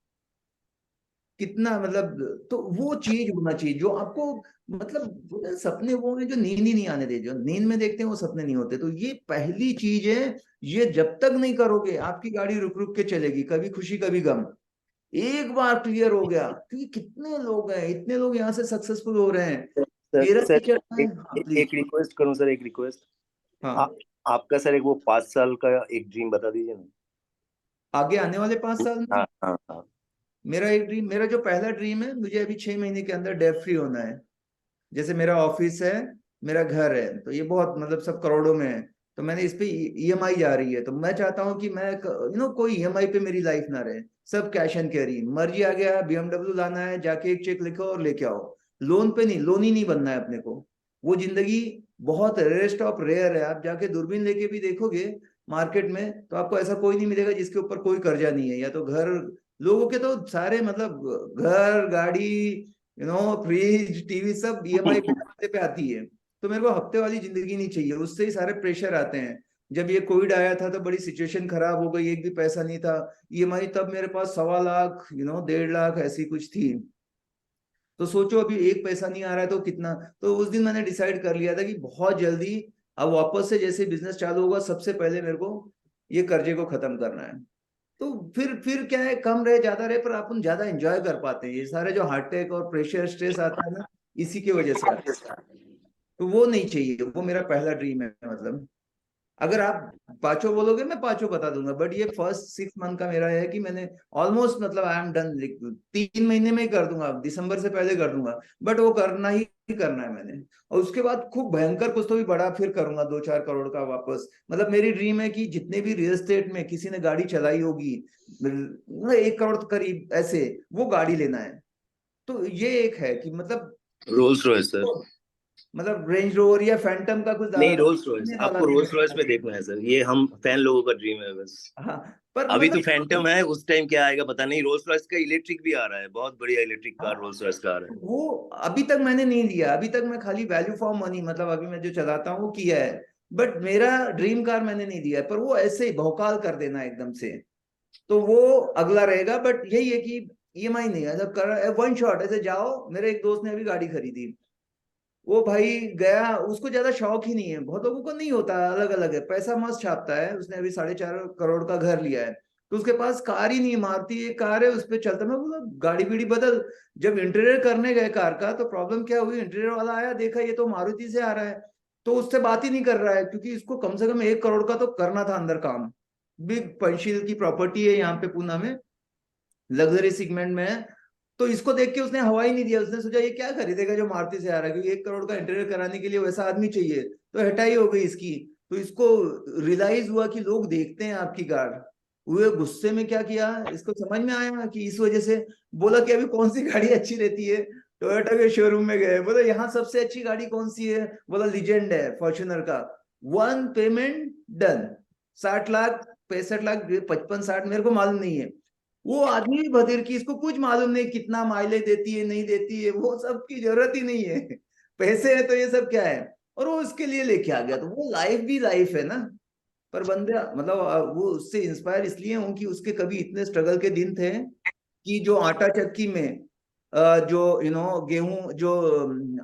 कितना, मतलब तो वो चीज होना चाहिए जो आपको, मतलब सपने वो हैं जो नींद ही नहीं आने दे, जो नींद में देखते हैं वो सपने नहीं होते। तो ये पहली चीज है, ये जब तक नहीं करोगे आपकी गाड़ी रुक रुक के चलेगी, कभी खुशी कभी गम। एक बार क्लियर हो गया, क्योंकि कितने लोग हैं, इतने लोग यहाँ से सक्सेसफुल हो रहे हैं। सर मेरा सर टीचर है, एक हाँ प्लीज। एक रिक्वेस्ट करूं सर, एक रिक्वेस्ट। हाँ, आपका सर एक वो 5 साल का एक ड्रीम बता दीजिए ना। आगे आने वाले 5 साल में हाँ हाँ हाँ। मेरा एक ड्रीम, मेरा जो पहला ड्रीम है, मुझे अभी 6 महीने के अंदर डेट फ्री होना है। जैसे मेरा ऑफिस है, मेरा घर है, तो ये बहुत मतलब सब करोड़ों में है, तो मैंने इस पे ईएमआई जा रही है, तो मैं चाहता हूँ कि मैं कोई ईएमआई पे मेरी लाइफ ना रहे, सब कैश एंड कैरी। मर्जी आ गया BMW लाना है, जाके एक चेक लिखो और लेके आओ। लोन पे नहीं, लोन ही नहीं बनना है अपने को। वो जिंदगी बहुत रेयरेस्ट ऑफ रेयर है। आप जाके दूरबीन लेके भी देखोगे मार्केट में, तो आपको ऐसा कोई नहीं मिलेगा जिसके ऊपर कोई कर्जा नहीं है, या तो घर, लोगों के तो सारे मतलब घर गाड़ी फ्रिज टीवी सब ईएमआई पे आती है। तो मेरे को हफ्ते वाली जिंदगी नहीं चाहिए, उससे ही सारे प्रेशर आते हैं। जब ये कोविड आया था तो बड़ी सिचुएशन खराब हो गई, एक भी पैसा नहीं था। ईएमआई तब मेरे पास 1.25 लाख 1.5 लाख ऐसी कुछ थी। तो सोचो अभी एक पैसा नहीं आ रहा है तो कितना। तो उस दिन मैंने डिसाइड कर लिया था कि बहुत जल्दी अब वापस से जैसे बिजनेस चालू होगा, सबसे पहले मेरे को ये कर्जे को खत्म करना है। तो फिर क्या है, कम रहे ज्यादा रहे, पर अपन ज्यादा एंजॉय कर पाते हैं। ये सारे जो हार्ट अटैक और प्रेशर स्ट्रेस आता है ना, इसी की वजह से आता है। तो वो नहीं चाहिए, वो मेरा पहला ड्रीम है। मतलब अगर आप पांचों बोलोगे मैं पांचों बता दूंगा, बट ये फर्स्ट 6 मंथ का मेरा है कि मैंने ऑलमोस्ट मतलब आई एम डन, 3 महीने में ही कर दूंगा, दिसंबर से पहले कर दूंगा, बट वो करना ही करना है मैंने। और उसके बाद खूब भयंकर कुछ तो भी बड़ा फिर करूंगा, 2-4 करोड़ का वापस। मतलब मेरी ड्रीम है कि जितने भी रियल एस्टेट में किसी ने गाड़ी चलाई होगी, 1 करोड़ करीब ऐसे, वो गाड़ी लेना है। तो ये एक है कि मतलब रोल्स रॉयस सर। मतलब रेंज रोवर या फैंटम का कुछ नहीं, रोल्स रॉयस, लेने वाला आपको नहीं रोल्स रॉयस है। पे देखना है सर, ये हम फैन लोगों का ड्रीम है बस। हाँ, पर अभी तो मतलब फैंटम है, उस टाइम क्या आएगा पता नहीं। रोल्स रॉयस का इलेक्ट्रिक भी आ रहा है, बहुत बढ़िया इलेक्ट्रिक कार हाँ, रोल्स रॉयस का आ रहा है। वो अभी तक मैंने नहीं लिया, अभी तक मैं खाली वैल्यू फॉर मनी, मतलब अभी मैं जो चलाता हूँ वो किया है, बट मेरा ड्रीम कार मैंने नहीं लिया है। पर वो ऐसे ही भौकाल कर देना एकदम से, तो वो अगला रहेगा। बट यही है कि ईएमआई नहीं है, जब कर वन शॉट ऐसे जाओ। मेरे एक दोस्त ने अभी गाड़ी खरीदी, वो भाई गया, उसको ज्यादा शौक ही नहीं है, बहुत लोगों को नहीं होता, अलग अलग है, पैसा मस्त छापता है। उसने अभी 4.5 करोड़ का घर लिया है, तो उसके पास कार ही नहीं, मारुति एक कार है, उस पर चलता। मैं बोला गाड़ी बीड़ी बदल। जब इंटीरियर करने गए कार का, तो प्रॉब्लम क्या हुई, इंटीरियर वाला आया, देखा ये तो मारुति से आ रहा है, तो उससे बात ही नहीं कर रहा है, क्योंकि इसको कम से कम 1 करोड़ का तो करना था अंदर काम। बिग पंचशील की प्रॉपर्टी है यहाँ पे पूना में, लग्जरी सेगमेंट में है। तो इसको देख के उसने हवा ही नहीं दिया, उसने सोचा ये क्या खरीदेगा जो मारुति से आ रहा है, क्योंकि 1 करोड़ का इंटीरियर कराने के लिए वैसा आदमी चाहिए। तो हटाई हो गई इसकी। तो इसको रियलाइज हुआ कि लोग देखते हैं आपकी कार। हुए गुस्से में क्या किया, इसको समझ में आया कि इस वजह से, बोला कि अभी कौन सी गाड़ी अच्छी रहती है। टोयोटा के शोरूम में गए, बोला यहाँ सबसे अच्छी गाड़ी कौन सी है, बोला लीजेंड है फॉर्च्यूनर का। 1 पेमेंट डन, 60 लाख 65 लाख 55-60, मेरे को मालूम नहीं है। वो आदमी बधिर की, इसको कुछ मालूम नहीं कितना माइलेज देती है नहीं देती है, वो सब की जरूरत ही नहीं है। पैसे है तो ये सब क्या है, और वो उसके लिए लेके आ गया। तो वो लाइफ भी लाइफ है ना। पर बंदे मतलब वो उससे इंस्पायर इसलिए हूं कि उसके कभी इतने स्ट्रगल के दिन थे कि जो आटा चक्की में जो गेहूं जो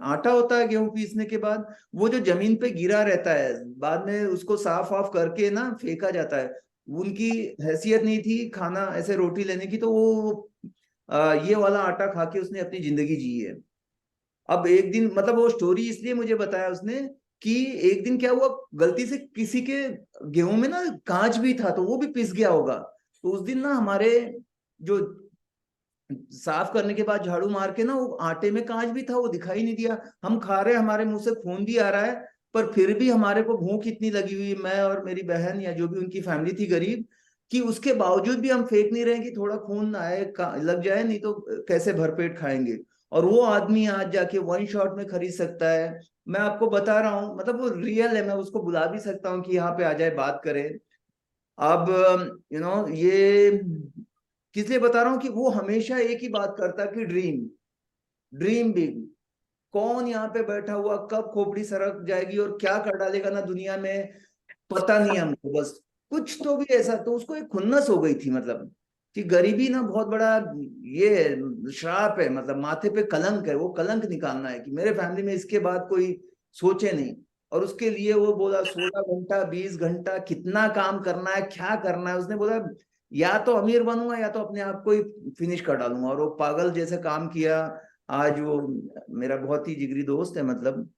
आटा होता है गेहूं पीसने के बाद, वो जो जमीन पे गिरा रहता है, बाद में उसको साफ ऑफ करके ना फेंका जाता है। उनकी हैसियत नहीं थी खाना ऐसे रोटी लेने की, तो वो ये वाला आटा खा के उसने अपनी जिंदगी जी है। अब एक दिन, मतलब वो स्टोरी इसलिए मुझे बताया उसने कि एक दिन क्या हुआ, गलती से किसी के गेहूं में ना कांच भी था, तो वो भी पिस गया होगा। तो उस दिन ना हमारे जो साफ करने के बाद झाड़ू मार के ना, वो आटे में कांच भी था, वो दिखाई नहीं दिया। हम खा रहे, हमारे मुंह से खून भी आ रहा है, पर फिर भी हमारे को भूख इतनी लगी हुई, मैं और मेरी बहन या जो भी उनकी फैमिली थी गरीब, कि उसके बावजूद भी हम फेंक नहीं रहे कि थोड़ा खून आए लग जाए, नहीं तो कैसे भरपेट खाएंगे। और वो आदमी आज जाके वन शॉट में खरीद सकता है। मैं आपको बता रहा हूँ, मतलब वो रियल है, मैं उसको बुला भी सकता हूँ कि यहाँ पे आ जाए बात करें। अब ये किस लिए बता रहा हूँ कि वो हमेशा एक ही बात करता कि ड्रीम ड्रीम बिग। कौन यहाँ पे बैठा हुआ कब खोपड़ी सरक जाएगी और क्या कर डालेगा ना दुनिया में, पता नहीं हमको। बस कुछ तो भी ऐसा, तो उसको एक खुन्नस हो गई थी, मतलब कि गरीबी ना बहुत बड़ा ये श्राप है, मतलब माथे पे कलंक है, वो कलंक निकालना है कि मेरे फैमिली में इसके बाद कोई सोचे नहीं। और उसके लिए वो बोला 16 घंटा 20 घंटा कितना काम करना है, क्या करना है। उसने बोला या तो अमीर बनूंगा या तो अपने आप को ही फिनिश कर डालूंगा। और वो पागल जैसे काम किया। आज वो मेरा बहुत ही जिगरी दोस्त है मतलब।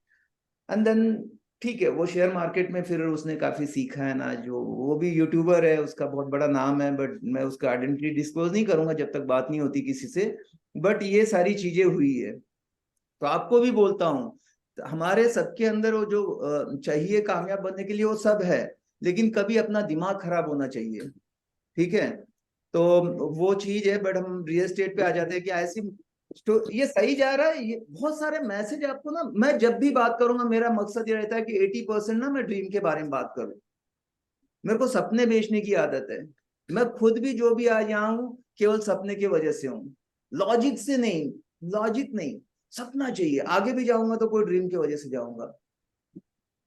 एंड देन ठीक है, वो शेयर मार्केट में फिर उसने काफी सीखा है ना। जो वो भी यूट्यूबर है, उसका बहुत बड़ा नाम है, बट मैं उसका आइडेंटिटी डिस्क्लोज नहीं करूंगा जब तक बात नहीं होती किसी से। बट ये सारी चीजें हुई है। तो आपको भी बोलता हूँ, हमारे सबके अंदर वो जो चाहिए कामयाब बनने के लिए वो सब है, लेकिन कभी अपना दिमाग खराब होना चाहिए। ठीक है, तो वो चीज है। बट हम रियल एस्टेट पे आ जाते हैं कि ऐसी तो ये सही जा रहा है। ये बहुत सारे मैसेज आपको ना, मैं जब भी बात करूंगा मेरा मकसद ये रहता है कि 80% ना मैं ड्रीम के बारे में बात करूं। मेरे को सपने बेचने की आदत है। मैं खुद भी जो भी आज यहाँ हूं केवल सपने की वजह से हूँ, लॉजिक से नहीं। लॉजिक नहीं, सपना चाहिए। आगे भी जाऊंगा तो कोई ड्रीम की वजह से जाऊंगा।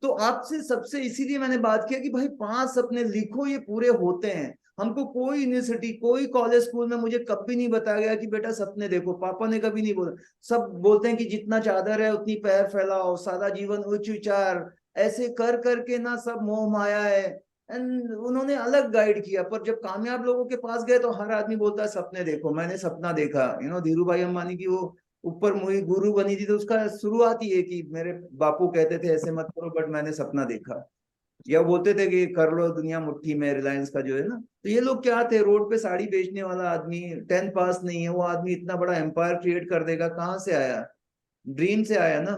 तो आपसे सबसे इसीलिए मैंने बात किया कि भाई 5 सपने लिखो, ये पूरे होते हैं। हमको कोई यूनिवर्सिटी कोई कॉलेज स्कूल में मुझे कभी नहीं बताया गया कि बेटा सपने देखो। पापा ने कभी नहीं बोला। सब बोलते हैं कि जितना चादर है उतनी पैर फैलाओ, सादा जीवन उच्च विचार, ऐसे कर करके ना सब मोह माया है। एंड उन्होंने अलग गाइड किया। पर जब कामयाब लोगों के पास गए तो हर आदमी बोलता है सपने देखो। मैंने सपना देखा, धीरू भाई अंबानी की वो ऊपर मुही गुरु बनी थी, तो उसका शुरुआत ही है कि मेरे बापू कहते थे ऐसे मत करो, बट मैंने सपना देखा। या बोलते थे कि कर लो दुनिया मुट्ठी में, रिलायंस का जो है ना। तो ये लोग क्या थे, रोड पे साड़ी बेचने वाला आदमी, 10th पास नहीं है वो आदमी इतना बड़ा एम्पायर क्रिएट कर देगा। कहाँ से आया? ड्रीम से आया ना।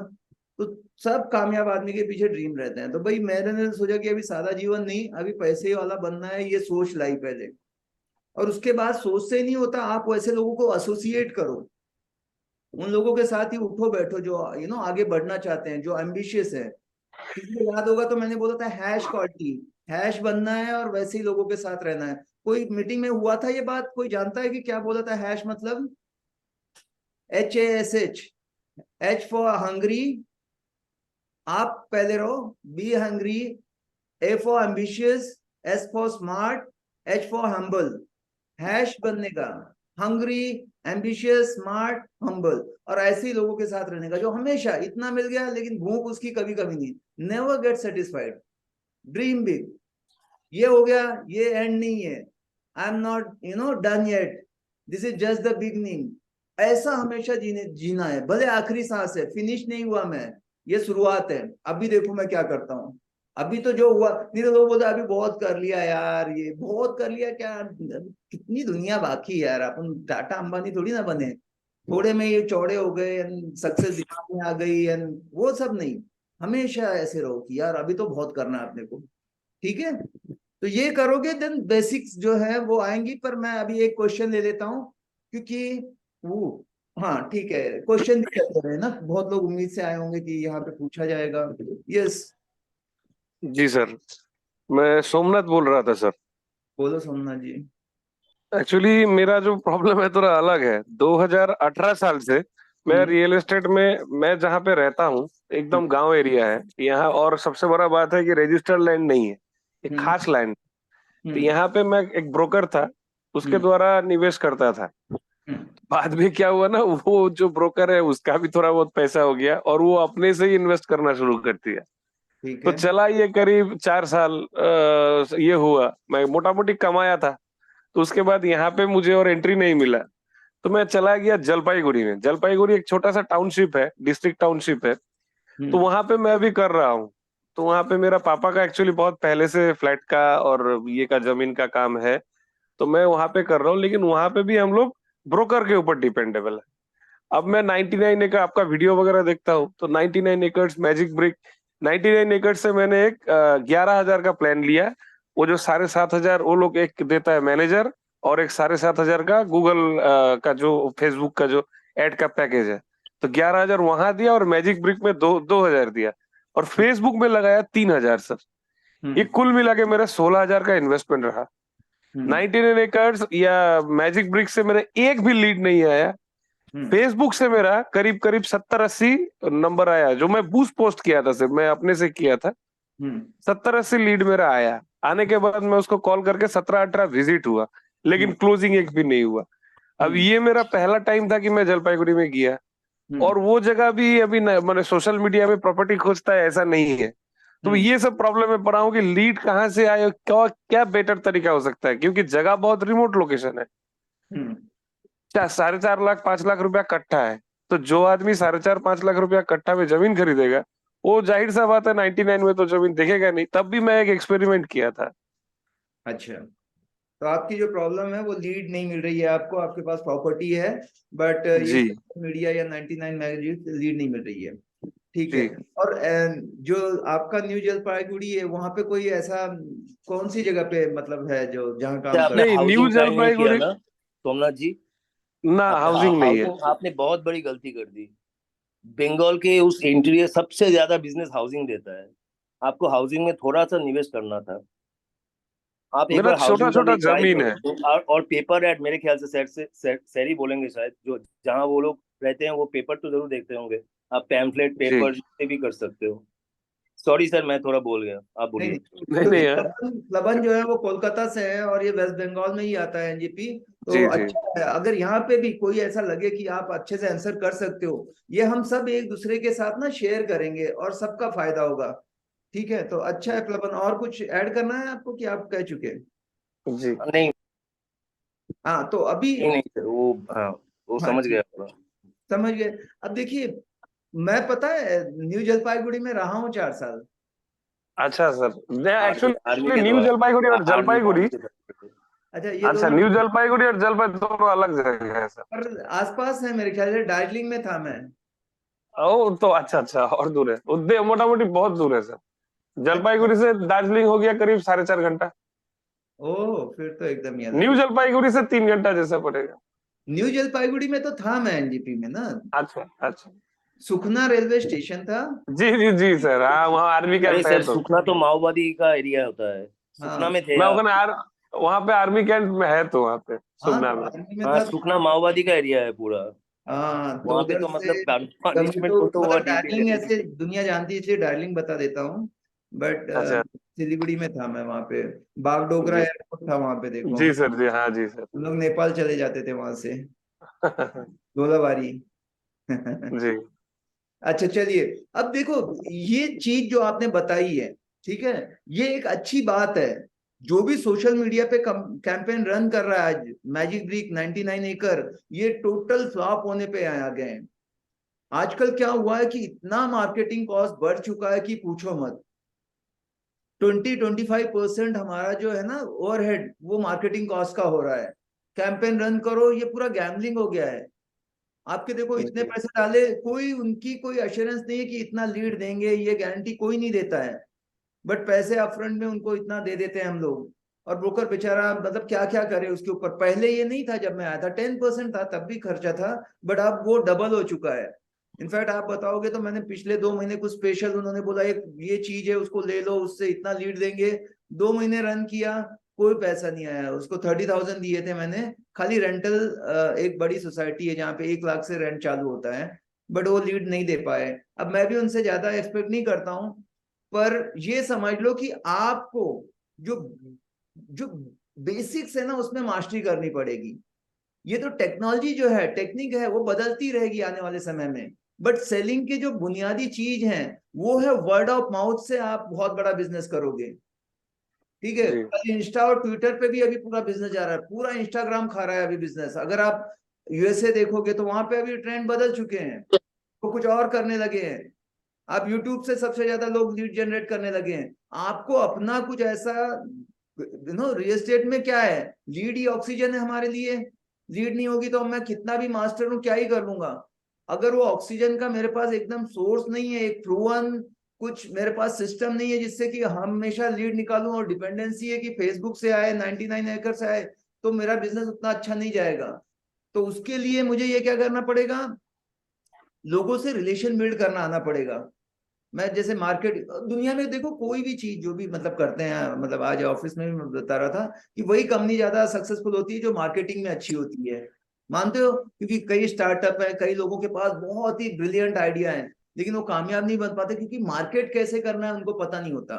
तो सब कामयाब आदमी के पीछे ड्रीम रहते हैं। तो भाई मैंने सोचा कि अभी सादा जीवन नहीं, अभी पैसे वाला बनना है, ये सोच लाई पहले। और उसके बाद सोच से नहीं होता, आप वैसे लोगों को एसोसिएट करो। उन लोगों के साथ ही उठो बैठो जो आगे बढ़ना चाहते हैं, जो एम्बिशियस है। किसी को याद होगा तो मैंने बोला था हैश क्वालिटी, हैश बनना है और वैसे ही लोगों के साथ रहना है। कोई मीटिंग में हुआ था ये बात, कोई जानता है कि क्या बोला था हैश मतलब? HASH, H फॉर हंग्री, आप पहले रहो, be hungry, A for ambitious, S for smart, H for humble. Hash बनने का, हंग्री, एम्बिशियस, स्मार्ट, हम्बल। और ऐसे ही लोगों के साथ रहने का जो हमेशा इतना मिल गया लेकिन भूख उसकी कभी कभी नहीं। Never get satisfied, dream big. ये हो गया, ये एंड नहीं है। I am not done yet, this is just the beginning. ऐसा हमेशा जीना है, भले आखिरी सांस है, फिनिश नहीं हुआ मैं, ये शुरुआत है। अभी देखो मैं क्या करता हूँ। अभी तो जो हुआ, नहीं तो लोग बोलते अभी बहुत कर लिया यार, ये बहुत कर लिया क्या? कितनी दुनिया बाकी है यार। अपन टाटा अंबानी थोड़ी ना बने, थोड़े में ये चौड़े हो गए, सक्सेस दिमाग में आ गई, एंड वो सब नहीं। हमेशा ऐसे रहो कि यार अभी तो बहुत करना है अपने को। ठीक है, तो ये करोगे देन बेसिक्स जो है वो आएंगी। पर मैं अभी एक क्वेश्चन ले लेता हूँ क्योंकि वो, हाँ ठीक है, क्वेश्चन भी करते रहे ना, बहुत लोग उम्मीद से आए होंगे कि यहाँ पे पूछा जाएगा। यस, जी सर, मैं सोमनाथ बोल रहा था सर। बोलो सोमनाथ जी। एक्चुअली मेरा जो प्रॉब्लम है थोड़ा अलग है। 2018 साल से मैं रियल एस्टेट में, मैं जहाँ पे रहता हूँ एकदम गांव एरिया है यहाँ। और सबसे बड़ा बात है कि रजिस्टर्ड लैंड नहीं है, एक खास लैंड। तो यहाँ पे मैं एक ब्रोकर था, उसके द्वारा निवेश करता था। बाद में क्या हुआ ना, वो जो ब्रोकर है उसका भी थोड़ा बहुत पैसा हो गया और वो अपने से ही इन्वेस्ट करना शुरू कर दिया। तो चला ये करीब 4 साल ये हुआ, मैं मोटा मोटी कमाया था। तो उसके बाद यहाँ पे मुझे और एंट्री नहीं मिला, तो मैं चला गया जलपाईगुड़ी में। जलपाईगुड़ी एक छोटा सा टाउनशिप है, डिस्ट्रिक्ट टाउनशिप है। तो वहां पे मैं अभी कर रहा हूँ। तो वहां पे मेरा पापा का एक्चुअली बहुत पहले से फ्लैट का और ये का जमीन का काम है, तो मैं वहां पे कर रहा हूँ। लेकिन वहां पे भी हम लोग ब्रोकर के ऊपर डिपेंडेबल है। अब मैं 99 एकड़ आपका वीडियो वगैरह देखता हूँ, तो 99 एकर्स मैजिक ब्रिक, 99 एकड़ से मैंने एक 11,000 का प्लान लिया। वो जो 7,500 वो लोग एक देता है मैनेजर, और एक 7,500 का गूगल का जो फेसबुक का जो एड का पैकेज है। तो 11,000 वहां दिया और मैजिक ब्रिक में 2,000 दिया और फेसबुक में लगाया 3,000 सर। ये कुल मिला के मेरा 16,000 का इन्वेस्टमेंट रहा। 99 एकर्स या मैजिक ब्रिक से मेरा एक भी लीड नहीं आया। फेसबुक से मेरा करीब करीब 70-80 नंबर आया, जो मैं बूस्ट पोस्ट किया था, सिर्फ मैं अपने से किया था। 70-80 लीड मेरा आया। आने के बाद मैं उसको कॉल करके 17-18 विजिट हुआ, लेकिन क्लोजिंग एक भी नहीं हुआ। अब ये मेरा पहला टाइम था कि मैं जलपाईगुड़ी में गया, और वो जगह भी अभी मैंने सोशल मीडिया में प्रॉपर्टी खोजता है ऐसा नहीं है। तो ये सब प्रॉब्लम में पड़ा हूँ कि लीड कहाँ से आए, क्या क्या बेटर तरीका हो सकता है, क्योंकि जगह बहुत रिमोट लोकेशन है। 4.5 लाख 5 लाख रुपया कट्ठा है, तो जो आदमी 4.5 5 लाख रुपया कट्ठा में जमीन खरीदेगा, वो जाहिर सा बात है 99 में तो जमीन देखेगा नहीं। तब भी मैं एक एक्सपेरिमेंट किया था। अच्छा, तो आपकी जो प्रॉब्लम है वो लीड नहीं मिल रही है आपको, आपके पास प्रॉपर्टी है बट ये जी मीडिया या 99 मैगजीन लीड नहीं मिल रही है। ठीक है। जी। और जो आपका न्यू जलपाईगुड़ी है, वहां पे कोई ऐसा कौन सी जगह पे मतलब है जो जहाँ क्या काम आपने कर नहीं, न्यू हाउसिंग साइन नहीं किया जलपाईगुड़ी ना सोमनाथ जी? ना, आपने हाउसिंग नहीं है। हाउसिंग, आपने बहुत बड़ी गलती कर दी। बंगाल के उस इंटीरियर सबसे ज्यादा बिजनेस हाउसिंग देता है। आपको हाउसिंग में थोड़ा सा निवेश करना था। आप एक मेरा बार छोटा हाउसिंग का छोटा भी ट्राई जमीन करो है। तो, और पेपर एड मेरे ख्याल से शहरी बोलेंगे शायद, जो जहाँ वो लोग रहते हैं वो पेपर तो जरूर देखते होंगे। आप पैम्फलेट जी पेपर से भी कर सकते हो। सॉरी सर, मैं थोड़ा बोल गया, आप नहीं बोलिए। नहीं, नहीं क्योंकि नहीं यार। प्लबन जो है वो कोलकाता से है और ये वेस्ट बंगाल में ही आता है एनजीपी। तो जी जी अच्छा है अगर यहाँ पे भी कोई ऐसा लगे कि आप अच्छे से आंसर कर सकते हो, ये हम सब एक दूसरे के साथ ना शेयर करेंगे और सबका फायदा होगा। ठीक है, तो अच्छा है प्लबन। और कुछ ऐड करना है आपको कि आप कह चुके हैं? जी। नहीं हाँ तो अभी, नहीं नहीं सर, वो हाँ, वो हाँ समझ ठीक, गया पूरा। समझ गए। अब देखिए, मैं पता है न्यू जलपाईगुड़ी में रहा हूँ 4 साल। अच्छा सर, आर्मी आर्मी एक्चुअली के न्यू द्वारा, जलपाईगुड़ी और आर्मी जलपाईगुड़ी, के द्वारा। अच्छा, ये अच्छा दोनों न्यू जलपाईगुड़ी और जलपाई दोनों अलग जगह है सर। पर आसपास है, मेरे ख्याल से दार्जिलिंग में था मैं। ओ तो अच्छा अच्छा, और दूर है, उद्दे मोटा मोटी बहुत दूर है सर। अच्छा, जलपाईगुड़ी से दार्जिलिंग हो गया करीब 4.5 घंटा। ओह फिर तो एकदम ही अलग न्यू है। जलपाईगुड़ी से 3 घंटा जैसा पड़ेगा। न्यू जलपाईगुड़ी में तो था मैं एनजीपी में ना, अच्छा अच्छा। सुखना रेलवे स्टेशन था। जी जी जी सर, हाँ वहाँ आर्मी अरे कैंप है सर, तो। सुखना तो माओवादी का एरिया होता है। सुखना हाँ में थे मैं आप? वहाँ पे आर्मी कैंप में है, तो वहाँ पे हाँ, सुखना तो में। आर्मी में हाँ, था। सुखना माओवादी का एरिया है पूरा। हाँ तो वहां पे उधर तो से मतलब कभी पनिशमेंट तो को तो वो मतलब ड्यूटी डार्लिंग, देते ऐसे थे। दुनिया जानती है इसलिए डार्लिंग बता देता हूँ। बट अच्छा। सिलीगुड़ी में था मैं वहाँ पे। बागडोगरा जी एयरपोर्ट था वहाँ पे, देखो जी सर, जी हाँ जी सर। हम लोग नेपाल चले जाते थे वहां से, गोलाबारी। जी अच्छा चलिए, अब देखो ये चीज जो आपने बताई है, ठीक है, ये एक अच्छी बात है। जो भी सोशल मीडिया पे कैंपेन रन कर रहा है आज, मैजिक ब्रिक 99 एकड़, ये टोटल फ्लॉप होने पे आ गए हैं। आजकल क्या हुआ है कि इतना मार्केटिंग कॉस्ट बढ़ चुका है कि पूछो मत। 20-25% हमारा जो है ना ओवरहेड, वो मार्केटिंग कॉस्ट का हो रहा है। कैंपेन रन करो, ये पूरा गैम्बलिंग हो गया है। आपके देखो इतने जी पैसे डाले, कोई उनकी कोई अश्योरेंस नहीं है कि इतना लीड देंगे, ये गारंटी कोई नहीं देता है। बट पैसे अपफ्रंट में उनको इतना दे देते हैं हम लोग। और ब्रोकर बेचारा मतलब क्या क्या करे उसके ऊपर। पहले ये नहीं था, जब मैं आया था 10% था, तब भी खर्चा था। बट अब वो डबल हो चुका है। इनफैक्ट आप बताओगे तो मैंने पिछले 2 महीने कुछ स्पेशल, उन्होंने बोला एक ये चीज है उसको ले लो, उससे इतना लीड देंगे। 2 महीने रन किया, कोई पैसा नहीं आया उसको। 30,000 दिए थे मैंने, खाली रेंटल। एक बड़ी सोसाइटी है जहाँ पे 1 लाख से रेंट चालू होता है। बट वो लीड नहीं दे पाए। अब मैं भी उनसे ज्यादा एक्सपेक्ट नहीं करता हूँ। पर ये समझ लो कि आपको जो जो बेसिक्स है ना, उसमें मास्टरी करनी पड़ेगी। ये तो टेक्नोलॉजी जो है, टेक्निक है, वो बदलती रहेगी आने वाले समय में। बट सेलिंग की जो बुनियादी चीज है, वो है वर्ड ऑफ माउथ से आप बहुत बड़ा बिजनेस करोगे। ठीक है, जी कल इंस्टा और ट्विटर पे भी अभी पूरा बिजनेस जा रहा है, पूरा इंस्टाग्राम खा रहा है अभी बिजनेस। अगर आप यूएसए देखोगे तो वहां पे अभी ट्रेंड बदल चुके हैं, वो कुछ और करने लगे हैं। आप यूट्यूब से सबसे ज्यादा लोग लीड जनरेट करने लगे हैं। आपको अपना कुछ ऐसा, रियल एस्टेट में क्या है, लीड ही ऑक्सीजन है हमारे लिए। लीड नहीं होगी तो मैं कितना भी मास्टर हूं क्या ही कर लूंगा। अगर वो ऑक्सीजन का मेरे पास एकदम सोर्स नहीं है, एक प्रूवन कुछ मेरे पास सिस्टम नहीं है जिससे कि हमेशा लीड निकालूं, और डिपेंडेंसी है कि फेसबुक से आए, 99 एकड़ से आए, तो मेरा बिजनेस उतना अच्छा नहीं जाएगा। तो उसके लिए मुझे ये क्या करना पड़ेगा, लोगों से रिलेशन बिल्ड करना आना पड़ेगा। मैं जैसे मार्केट दुनिया में देखो, कोई भी चीज जो भी मतलब करते हैं, मतलब आज ऑफिस में भी मैं बता रहा था कि वही कंपनी ज्यादा सक्सेसफुल होती है जो मार्केटिंग में अच्छी होती है। मानते हो? क्योंकि कई स्टार्टअप है, कई लोगों के पास बहुत ही ब्रिलियंट आइडिया है, लेकिन वो कामयाब नहीं बन पाते क्योंकि मार्केट कैसे करना है उनको पता नहीं होता।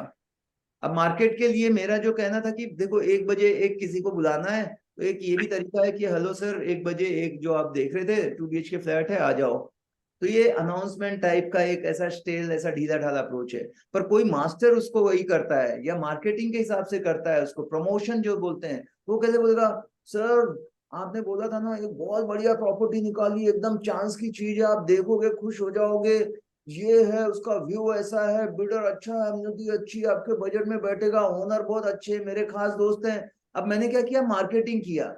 अब मार्केट के लिए मेरा जो कहना था कि देखो 1 बजे एक किसी को बुलाना है, तो एक ये भी तरीका है कि हेलो सर, 1 बजे एक जो आप देख रहे थे 2 BHK फ्लैट है, आ जाओ। तो ये अनाउंसमेंट टाइप का एक ऐसा स्टेल, ऐसा ढीला ढाला अप्रोच है। पर कोई मास्टर उसको वही करता है या मार्केटिंग के हिसाब से करता है, उसको प्रमोशन जो बोलते हैं, वो कैसे बोलेगा, सर आपने बोला था ना एक बहुत बढ़िया प्रॉपर्टी निकाली, एकदम चांस की चीज है, आप देखोगे खुश हो जाओगे, ये है उसका व्यू ऐसा है, बिल्डर अच्छा है, एम्यूनिटी अच्छी, आपके बजट में बैठेगा, ओनर बहुत अच्छे, मेरे खास दोस्त हैं। अब मैंने क्या किया, मार्केटिंग किया।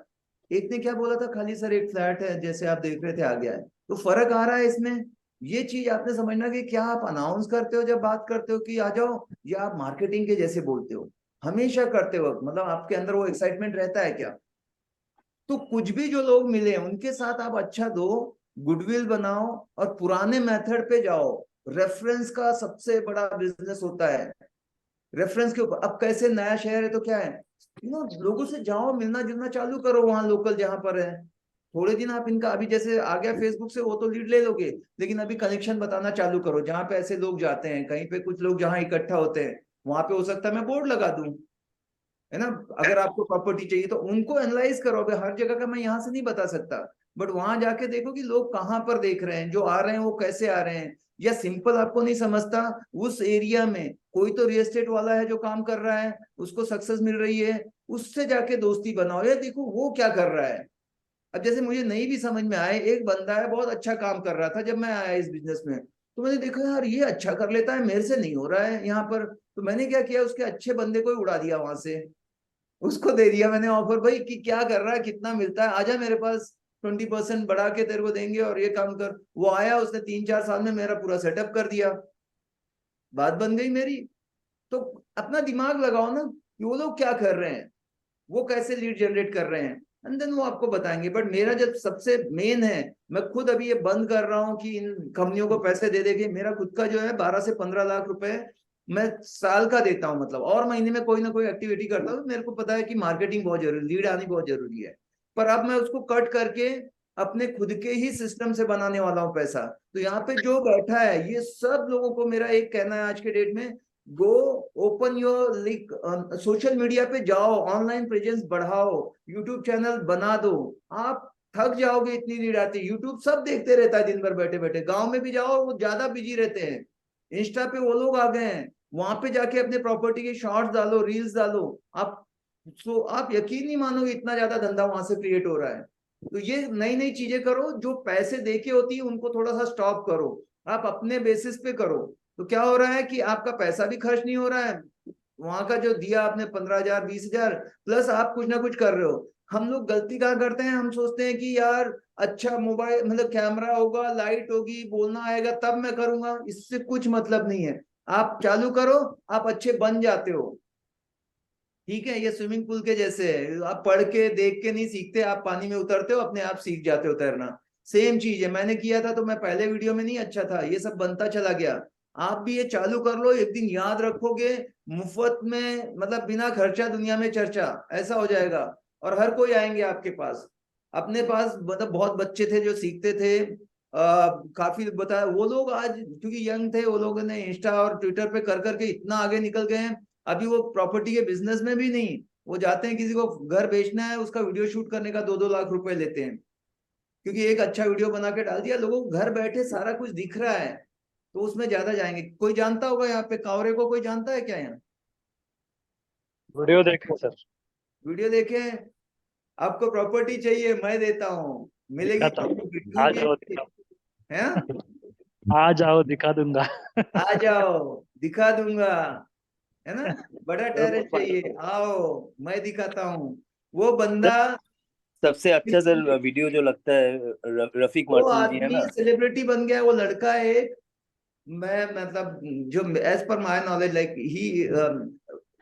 एक ने क्या बोला था, खाली सर एक फ्लैट है जैसे आप देख रहे थे आ गया है। तो फर्क आ रहा है इसमें। ये चीज आपने समझना कि क्या आप अनाउंस करते हो जब बात करते हो कि आ जाओ, या आप मार्केटिंग के जैसे बोलते हो हमेशा करते वक्त, मतलब आपके अंदर वो एक्साइटमेंट रहता है क्या? तो कुछ भी जो लोग मिले उनके साथ आप अच्छा दो, गुडविल बनाओ और पुराने मेथड पे जाओ। रेफरेंस का सबसे बड़ा बिजनेस होता है, रेफरेंस के ऊपर। अब कैसे नया शहर है तो क्या है, लोगों से जाओ, मिलना जुलना चालू करो वहां लोकल जहां पर है। थोड़े दिन आप इनका, अभी जैसे आ गया फेसबुक से वो तो लीड ले लोगे, लेकिन अभी कनेक्शन बताना चालू करो जहां पे ऐसे लोग जाते हैं, कहीं पे कुछ लोग जहां इकट्ठा होते हैं वहां पे हो सकता है मैं बोर्ड लगा दूं, है ना। अगर आपको प्रॉपर्टी चाहिए तो उनको एनालाइज करो। अभी हर जगह का मैं यहाँ से नहीं बता सकता, बट वहां जाके देखो कि लोग कहाँ पर देख रहे हैं, जो आ रहे हैं वो कैसे आ रहे हैं। या सिंपल आपको नहीं समझता, उस एरिया में कोई तो रियल एस्टेट वाला है जो काम कर रहा है, उसको सक्सेस मिल रही है, उससे जाके दोस्ती बनाओ, या देखो वो क्या कर रहा है। अब जैसे मुझे नहीं भी समझ में आए, एक बंदा है बहुत अच्छा काम कर रहा था जब मैं आया इस बिजनेस में, तो मैंने देखा यार ये अच्छा कर लेता है, मेरे से नहीं हो रहा है यहाँ पर। तो मैंने क्या किया, उसके अच्छे बंदे को ही उड़ा दिया वहां से, उसको दे दिया मैंने ऑफर, भाई कि क्या कर रहा है, कितना मिलता है, आजा मेरे पास, 20% बढ़ा के तेरे को देंगे और ये काम कर। वो आया, उसने 3-4 साल में मेरा पूरा सेटअप कर दिया, बात बन गई मेरी। तो अपना दिमाग लगाओ ना कि वो लोग क्या कर रहे हैं, वो कैसे लीड जनरेट कर रहे हैं, एंड देन वो आपको बताएंगे। बट मेरा जब सबसे मेन है, मैं खुद अभी ये बंद कर रहा हूँ कि इन कंपनियों को पैसे दे देके, मेरा खुद का जो है 12 से 15 लाख रुपए मैं साल का देता हूँ, मतलब और महीने में कोई ना कोई एक्टिविटी करता हूँ। मेरे को पता है कि मार्केटिंग बहुत जरूरी, लीड आनी बहुत जरूरी है, पर अब मैं उसको कट करके अपने खुद के ही सिस्टम से बनाने वाला हूँ पैसा। तो यहाँ पे जो बैठा है ये सब लोगों को मेरा एक कहना है आज के डेट में, go open your link, social media पे जाओ, ऑनलाइन प्रेजेंस बढ़ाओ, यूट्यूब चैनल बना दो। आप थक जाओगे, इतनी लीड आती है, यूट्यूब सब देखते रहता है दिन भर बैठे बैठे। गांव में भी जाओ वो ज्यादा बिजी रहते हैं, इंस्टा पे वो लोग आ गए हैं, वहां पे जाके अपने प्रॉपर्टी के शॉर्ट्स डालो, रील्स डालो आप। तो आप यकीन नहीं मानोगे इतना ज्यादा धंधा वहां से क्रिएट हो रहा है। तो ये नई नई चीजें करो, जो पैसे देके होती है उनको थोड़ा सा स्टॉप करो, आप अपने बेसिस पे करो। तो क्या हो रहा है कि आपका पैसा भी खर्च नहीं हो रहा है, वहां का जो दिया आपने 15,000 20,000, प्लस आप कुछ ना कुछ कर रहे हो। हम लोग गलती कहाँ करते हैं, हम सोचते हैं कि यार अच्छा मोबाइल मतलब कैमरा होगा, लाइट होगी, बोलना आएगा तब मैं करूंगा, इससे कुछ मतलब नहीं है। आप चालू करो, आप अच्छे बन जाते हो। ठीक है, ये स्विमिंग पूल के जैसे है, आप पढ़ के देख के नहीं सीखते, आप पानी में उतरते हो अपने आप सीख जाते हो तैरना। सेम चीज है, मैंने किया था तो मैं पहले वीडियो में नहीं अच्छा था, ये सब बनता चला गया। आप भी ये चालू कर लो, एक दिन याद रखोगे, मुफ्त में मतलब बिना खर्चा दुनिया में चर्चा, ऐसा हो जाएगा। और हर कोई आएंगे आपके पास। अपने पास मतलब बहुत बच्चे थे जो सीखते थे, काफी बताया, वो लोग आज क्योंकि यंग थे, वो लोगों ने इंस्टा और ट्विटर पे कर करके इतना आगे निकल गए हैं। अभी वो प्रॉपर्टी के बिजनेस में भी नहीं, वो जाते हैं किसी को घर बेचना है, उसका वीडियो शूट करने का 2-2 लाख रुपए लेते हैं, क्योंकि एक अच्छा वीडियो बना के डाल दिया, लोगों को घर बैठे सारा कुछ दिख रहा है, तो उसमें ज्यादा जाएंगे। कोई जानता होगा यहाँ पे कावरे को, कोई जानता है क्या यहाँ? वीडियो देखे सर। वीडियो देखे? आपको प्रॉपर्टी चाहिए मैं देता हूँ, मिलेगी दिखाता हूँ, बिट्टू आ भी जाओ दिखा, है। आ जाओ दिखा दूंगा। आ जाओ दिखा दूंगा, है ना। बड़ा टेरेस जरूर चाहिए, आओ मैं दिखाता हूँ। वो बंदा, सबसे अच्छा सर वीडियो जो लगता है रफीक वो मार्टिन जी है आदमी ना। सेलिब्रिटी बन गया, वो लड़का है एक, मैं मतलब जो as per my knowledge like he,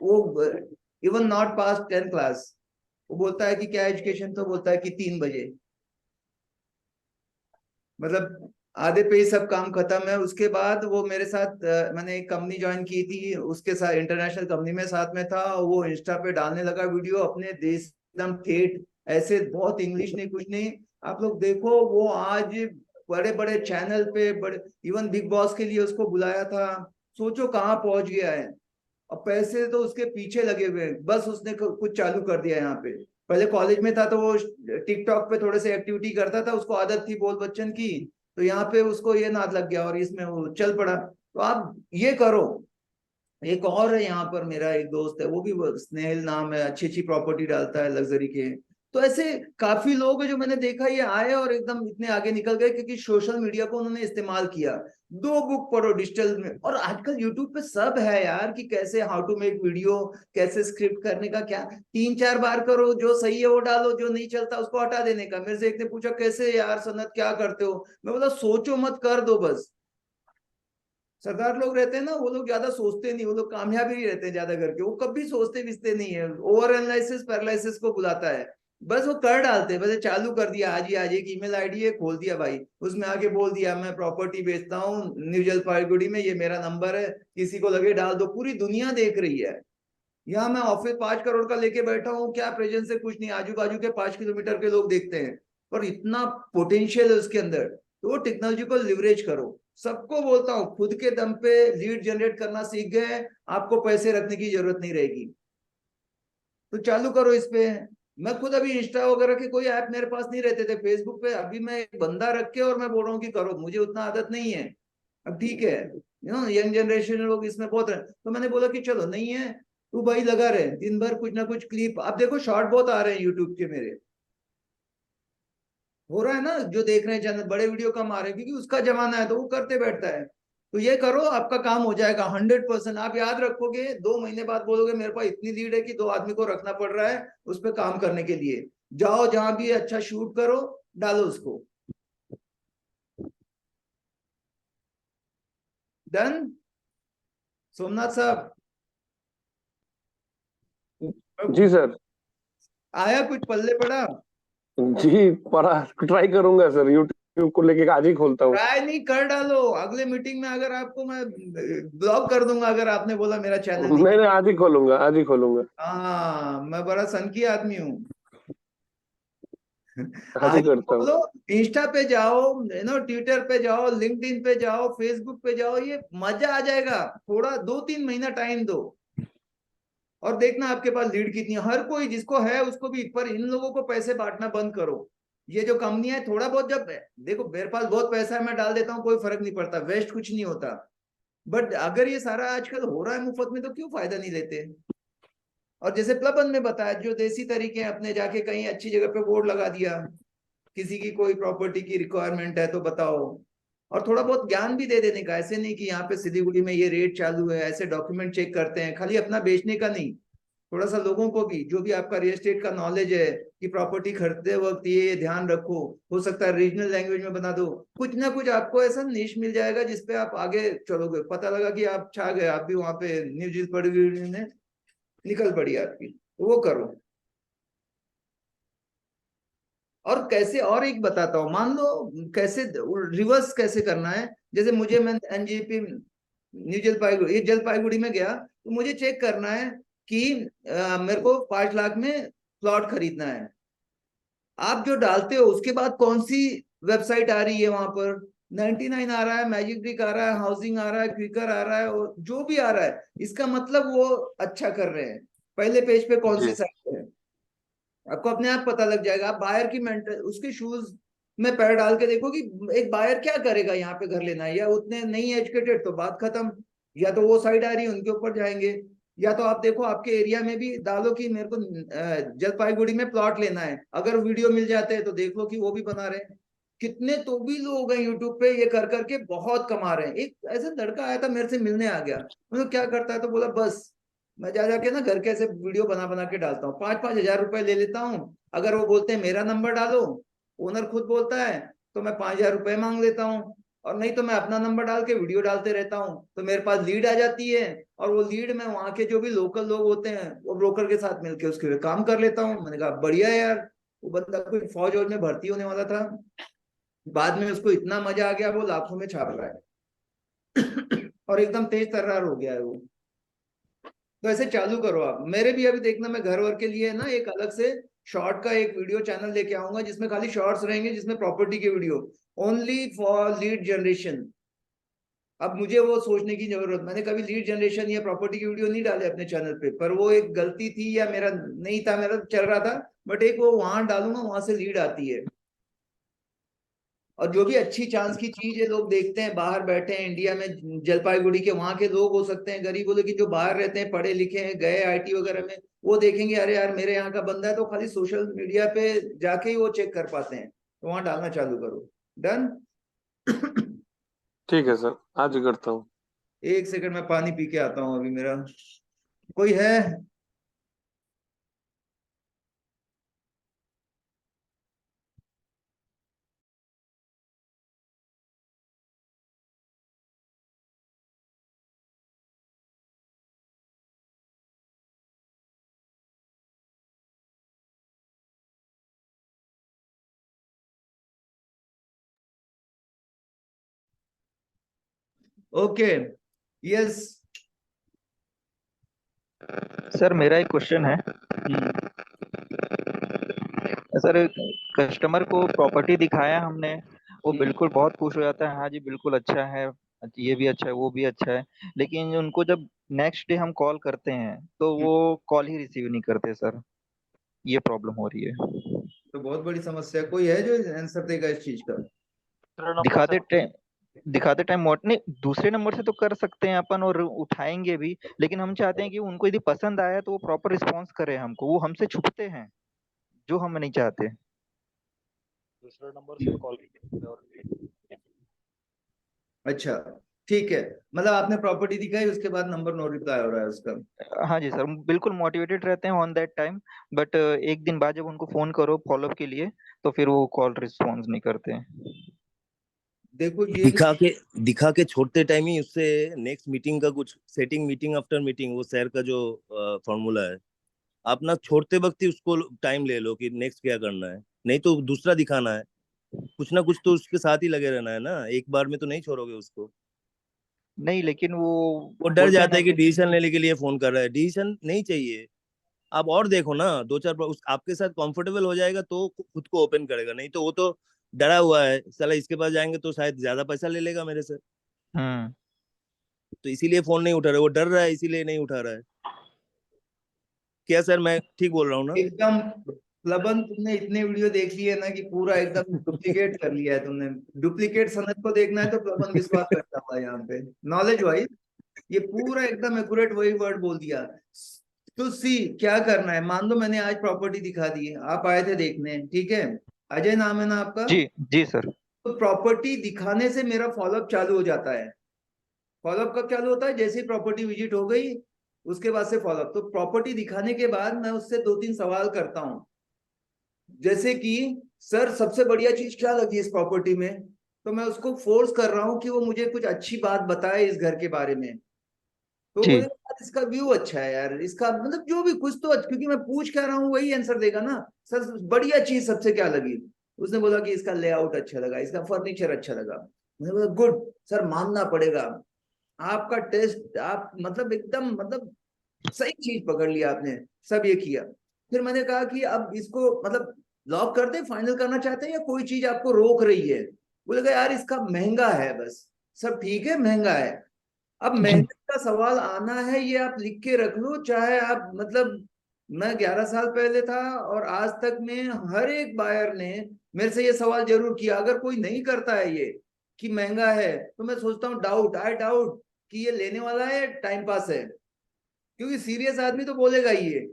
वो इवन नॉट पास 10 क्लास, वो बोलता है कि क्या एजुकेशन, तो बोलता है कि 3 बजे, मतलब आधे पे ही सब काम खत्म है। उसके बाद वो मेरे साथ मैंने एक कंपनी ज्वाइन की थी, उसके साथ इंटरनेशनल कंपनी में साथ में था, वो इंस्टा पे डालने लगा वीडियो अपने देश एकदम ठेठ, ऐसे बहुत इंग्लिश नहीं कुछ नहीं। आप लोग देखो वो आज बड़े बड़े चैनल पे, बड़े इवन बिग बॉस के लिए उसको बुलाया था, सोचो कहाँ पहुंच गया है। और पैसे तो उसके पीछे लगे हुए हैं, बस उसने कुछ चालू कर दिया यहाँ पे। पहले कॉलेज में था तो वो टिकटॉक पे थोड़े से एक्टिविटी करता था, उसको आदत थी बोल बच्चन की, तो यहाँ पे उसको ये नाद लग गया और इसमें वो चल पड़ा। तो आप ये करो। एक और है यहाँ पर, मेरा एक दोस्त है, वो भी स्नेहल नाम है, अच्छी अच्छी प्रॉपर्टी डालता है लग्जरी के। तो ऐसे काफी लोग हैं जो मैंने देखा ये आए और एकदम इतने आगे निकल गए क्योंकि सोशल मीडिया को उन्होंने इस्तेमाल किया। 2 बुक पढ़ो डिजिटल में, और आजकल यूट्यूब पे सब है यार कि कैसे हाउ टू मेक वीडियो, कैसे स्क्रिप्ट करने का, क्या 3-4 बार करो, जो सही है वो डालो, जो नहीं चलता उसको हटा देने का। मेरे से एक ने पूछा कैसे यार सनत क्या करते हो, मैं बोला सोचो मत, कर दो बस। सरदार लोग रहते हैं ना, वो लोग ज्यादा सोचते नहीं, वो लोग कामयाब ही रहते हैं ज्यादा करके, वो कभी सोचते विचते नहीं है। ओवर एनालिसिस पैरालिसिस को बुलाता है। बस वो कर डालते हैं, बस चालू कर दिया, आज एक ईमेल आईडी है, खोल दिया भाई, उसमें आके बोल दिया मैं प्रॉपर्टी बेचता हूँ न्यू जलपाईगुड़ी में, ये मेरा नंबर है, किसी को लगे डाल दो। पूरी दुनिया देख रही है। यहाँ मैं ऑफिस 5 करोड़ का लेके बैठा हूँ, क्या प्रेजेंस है, कुछ नहीं, आजू बाजू के 5 किलोमीटर के लोग देखते हैं, पर इतना पोटेंशियल है उसके अंदर। तो वो टेक्नोलॉजी को लिवरेज करो। सबको बोलता हूँ खुद के दम पे लीड जनरेट करना सीख गए, आपको पैसे रखने की जरूरत नहीं रहेगी। तो चालू करो इस पे। मैं खुद अभी इंस्टा वगैरह के कोई ऐप मेरे पास नहीं रहते थे, फेसबुक पे अभी मैं एक बंदा रख के और मैं बोल रहा हूँ कि करो, मुझे उतना आदत नहीं है। अब ठीक है, यंग जनरेशन लोग इसमें बहुत रहे, तो मैंने बोला कि चलो नहीं है, तू भाई लगा रहे दिन भर कुछ ना कुछ क्लिप। आप देखो शॉर्ट बहुत आ रहे हैं यूट्यूब के, मेरे हो रहा है ना, जो देख रहे हैं चैनल, बड़े वीडियो कम आ रहे हैं क्योंकि उसका जमाना है, तो वो करते बैठता है। तो ये करो, आपका काम हो जाएगा 100%। आप याद रखोगे, 2 महीने बाद बोलोगे मेरे पास इतनी लीड है कि 2 आदमी को रखना पड़ रहा है उस पर काम करने के लिए। जाओ जहां भी अच्छा शूट करो, डालो उसको। डन सोमनाथ साहब? जी सर। आया कुछ पल्ले पड़ा? जी पढ़ा, ट्राई करूंगा सर, यूट्यूब को लेके आज ही खोलता हूँ। ट्राई नहीं, कर डालो। अगले मीटिंग में अगर आपको मैं ब्लॉक कर दूंगा अगर आपने बोला मेरा चैनल नहीं। नहीं, आज ही खोलूंगा, आज ही खोलूंगा। हाँ, मैं बड़ा सनकी आदमी हूँ। आज ही आज करता हूँ। बोलो, इंस्टा पे जाओ, ट्विटर पे जाओ, लिंक्डइन पे जाओ, फेसबुक पे जाओ, ये मजा आ जाएगा। थोड़ा 2-3 महीना टाइम दो और देखना आपके पास लीड कितनी है। हर कोई जिसको है उसको भी, पर इन लोगों को पैसे बांटना बंद करो। ये जो कंपनी है, थोड़ा बहुत, जब देखो मेरे पास बहुत पैसा है, मैं डाल देता हूँ, कोई फर्क नहीं पड़ता, वेस्ट कुछ नहीं होता। बट अगर ये सारा आजकल हो रहा है मुफ्त में, तो क्यों फायदा नहीं लेते? और जैसे प्लबन में बताया, जो देसी तरीके हैं अपने, जाके कहीं अच्छी जगह पे बोर्ड लगा दिया, किसी की कोई प्रॉपर्टी की रिक्वायरमेंट है तो बताओ, और थोड़ा बहुत ज्ञान भी दे देने का। ऐसे नहीं कि यहाँ पे सिलीगुड़ी में ये रेट चालू है, ऐसे डॉक्यूमेंट चेक करते हैं, खाली अपना बेचने का नहीं, थोड़ा सा लोगों को भी, जो भी आपका रियल एस्टेट का नॉलेज है कि प्रॉपर्टी खरीदते वक्त ये ध्यान रखो। हो सकता है रीजनल लैंग्वेज में बना दो, कुछ ना कुछ आपको ऐसा निश मिल जाएगा जिसपे आप आगे चलोगे। पता लगा कि आप छा गए, आप भी वहां पे न्यू जलपाईगुड़ी में निकल पड़ी आपकी, तो वो करो। और कैसे, और एक बताता हूँ, मान लो कैसे रिवर्स कैसे करना है। जैसे मुझे, मैं एनजीपी न्यू जलपाईगुड़ी, ये जलपाईगुड़ी में गया, तो मुझे चेक करना है कि मेरे को 5 लाख में प्लॉट खरीदना है। आप जो डालते हो उसके बाद कौन सी वेबसाइट आ रही है वहां पर, 99 आ रहा है, मैजिक ब्रिक आ रहा है, हाउसिंग आ रहा है, क्विकर आ रहा है, और जो भी आ रहा है, इसका मतलब वो अच्छा कर रहे हैं। पहले पेज पे कौन सी साइट है, आपको अपने आप पता लग जाएगा। आप बायर की मेंटल, उसके शूज में पैर डाल के देखो कि एक बायर क्या करेगा, यहाँ पे घर लेना है, या उतने नहीं एजुकेटेड, तो बात खत्म। या तो वो साइड आ रही है, उनके ऊपर जाएंगे, या तो आप देखो आपके एरिया में भी डालो कि मेरे को जलपाईगुड़ी में प्लॉट लेना है, अगर वीडियो मिल जाते हैं तो देख लो कि वो भी बना रहे हैं। कितने तो भी लोग हैं यूट्यूब पे ये कर करके बहुत कमा रहे हैं। एक ऐसा लड़का आया था मेरे से मिलने, आ गया, मतलब क्या करता है, तो बोला बस मैं जा जाके ना घर के ऐसे वीडियो बना बना के डालता हूँ, 5-5 हजार रुपए ले लेता हूँ। अगर वो बोलते हैं मेरा नंबर डालो, ओनर खुद बोलता है, तो मैं 5,000 रुपए मांग लेता हूँ। और नहीं तो मैं अपना नंबर डाल के वीडियो डालते रहता हूँ, तो मेरे पास लीड आ जाती है। और वो लीड में वहां के जो भी लोकल लोग होते हैं, वो ब्रोकर के साथ मिलके उसके काम कर लेता हूँ। मैंने कहा बढ़िया यार। वो बंदा कोई फौज में भर्ती होने वाला था, बाद में उसको इतना मजा आ गया, वो लाखों में छाप रहा है और एकदम तेज तर्रार हो गया है वो। तो ऐसे चालू करो आप। मेरे भी अभी देखना, मैं घर वर के लिए ना एक अलग से शॉर्ट का एक वीडियो चैनल लेके आऊंगा, जिसमें खाली शॉर्ट्स रहेंगे, जिसमें प्रॉपर्टी के video only for lead generation. अब मुझे वो सोचने की जरूरत, मैंने कभी लीड जनरेशन या प्रॉपर्टी की वीडियो नहीं डाले अपने चैनल पे, पर वो एक गलती थी या मेरा नहीं था, मेरा चल रहा था, बट एक वो वहां डालूंगा, वहां से लीड आती है। और जो भी अच्छी चांस की चीज है लोग देखते हैं, बाहर बैठे हैं इंडिया में, जलपाईगुड़ी के वहां के लोग हो सकते हैं गरीब, लेकिन जो बाहर रहते हैं, पढ़े लिखे हैं, गए आईटी वगैरह में, वो देखेंगे अरे यार मेरे यहाँ का बंदा है, तो खाली सोशल मीडिया पे जाके ही वो चेक कर पाते हैं, तो वहां डालना चालू करो। डन। ठीक है सर, आज ही करता हूँ। एक सेकंड में पानी पी के आता हूँ अभी। मेरा कोई है? ओके, यस सर मेरा एक क्वेश्चन है सर। कस्टमर को प्रॉपर्टी दिखाया हमने, वो बिल्कुल बहुत खुश हो जाता है, हाँ जी बिल्कुल अच्छा है, ये भी अच्छा है वो भी अच्छा है, लेकिन उनको जब नेक्स्ट डे हम कॉल करते हैं तो वो कॉल ही रिसीव नहीं करते सर। ये प्रॉब्लम हो रही है। तो बहुत बड़ी समस्या। कोई है जो आंसर देगा इस चीज का? दिखाते टाइम दिखाते टाइम मोट नहीं, दूसरे नंबर से तो कर सकते हैं अपन और उठाएंगे भी, लेकिन हम चाहते हैं कि उनको यदि पसंद आया तो वो प्रॉपर रिस्पॉन्स करे हमको, वो हमसे छुपते हैं जो हम नहीं चाहते। दूसरे नंबर से कॉल अच्छा ठीक है, मतलब आपने प्रॉपर्टी दिखाई, उसके बाद नंबर नो रिप्लाई हो रहा है उसका। हाँ जी सर, बिल्कुल मोटिवेटेड रहते हैं ऑन दैट टाइम, बट एक दिन बाद जब उनको फोन करो फॉलोअप के लिए तो फिर वो कॉल रिस्पॉन्स नहीं करते हैं। देखो ये दिखा के छोड़ते टाइम ही उससे नेक्स्ट मीटिंग का कुछ सेटिंग, मीटिंग आफ्टर मीटिंग, वो सैर का जो फॉर्मूला है, आप ना छोड़ते वक्त ही उसको टाइम ले लो कि नेक्स्ट क्या करना है, नहीं तो दूसरा दिखाना है, कुछ ना कुछ तो उसके साथ ही लगे रहना है ना, एक बार में तो नहीं छोड़ोगे उसको। नहीं लेकिन वो डर बोलते हैं जाता ना। है कि डिसीजन लेने के लिए फोन कर रहा है, डिसीजन नहीं चाहिए। आप और देखो ना, दो चार आपके साथ कंफर्टेबल हो जाएगा तो खुद को ओपन करेगा, नहीं तो वो तो डरा हुआ है, साला इसके पास जाएंगे तो शायद ज्यादा पैसा ले लेगा मेरे से, हम्म। तो इसीलिए फोन नहीं उठा रहा है, वो डर रहा है इसीलिए नहीं उठा रहा है। क्या सर मैं ठीक बोल रहा हूँ ना? एकदम प्लबन, तुमने इतने वीडियो देख लिए ना कि पूरा एकदम डुप्लीकेट कर लिया है तुमने। डुप्लीकेट सनत को देखना है तो प्लबन विश्वास करता था यहाँ पे, नॉलेज वाइज ये पूरा एकदम एक्यूरेट वही वर्ड बोल दिया। तो सी क्या करना है, मान लो मैंने आज प्रॉपर्टी दिखा दी है, आप आए थे देखने, ठीक है, अजय नाम है ना आपका? जी जी सर। तो प्रॉपर्टी दिखाने से मेरा फॉलोअप चालू हो जाता है। फॉलोअप कब चालू होता है? जैसे ही प्रॉपर्टी विजिट हो गई उसके बाद से फॉलोअप। तो प्रॉपर्टी दिखाने के बाद मैं उससे 2-3 सवाल करता हूं, जैसे कि सर सबसे बढ़िया चीज क्या लगी इस प्रॉपर्टी में, तो मैं उसको फोर्स कर रहा हूं कि वो मुझे कुछ अच्छी बात बताए इस घर के बारे में। तो जी बोले यार इसका व्यू अच्छा है यार, इसका मतलब जो भी कुछ तो क्योंकि मैं पूछ क्या रहा हूँ वही आंसर देगा ना। सर बढ़िया चीज सबसे क्या लगी? उसने बोला कि इसका लेआउट अच्छा लगा, इसका फर्नीचर अच्छा लगा। मैंने बोला गुड सर, मानना पड़ेगा आपका टेस्ट, आप मतलब एकदम मतलब सही चीज पकड़ लिया आपने, सब ये किया। फिर मैंने कहा कि अब इसको मतलब लॉक कर दे, फाइनल करना चाहते हैं या कोई चीज आपको रोक रही है? बोलेगा यार इसका महंगा है, बस सब ठीक है महंगा है। अब महंगे का सवाल आना है ये आप लिख के रख लो, चाहे आप मतलब मैं 11 साल पहले था और आज तक में हर एक बायर ने मेरे से ये सवाल जरूर किया। अगर कोई नहीं करता है ये कि महंगा है तो मैं सोचता हूँ आई डाउट कि ये लेने वाला है टाइम पास है, क्योंकि सीरियस आदमी तो बोलेगा ही ये।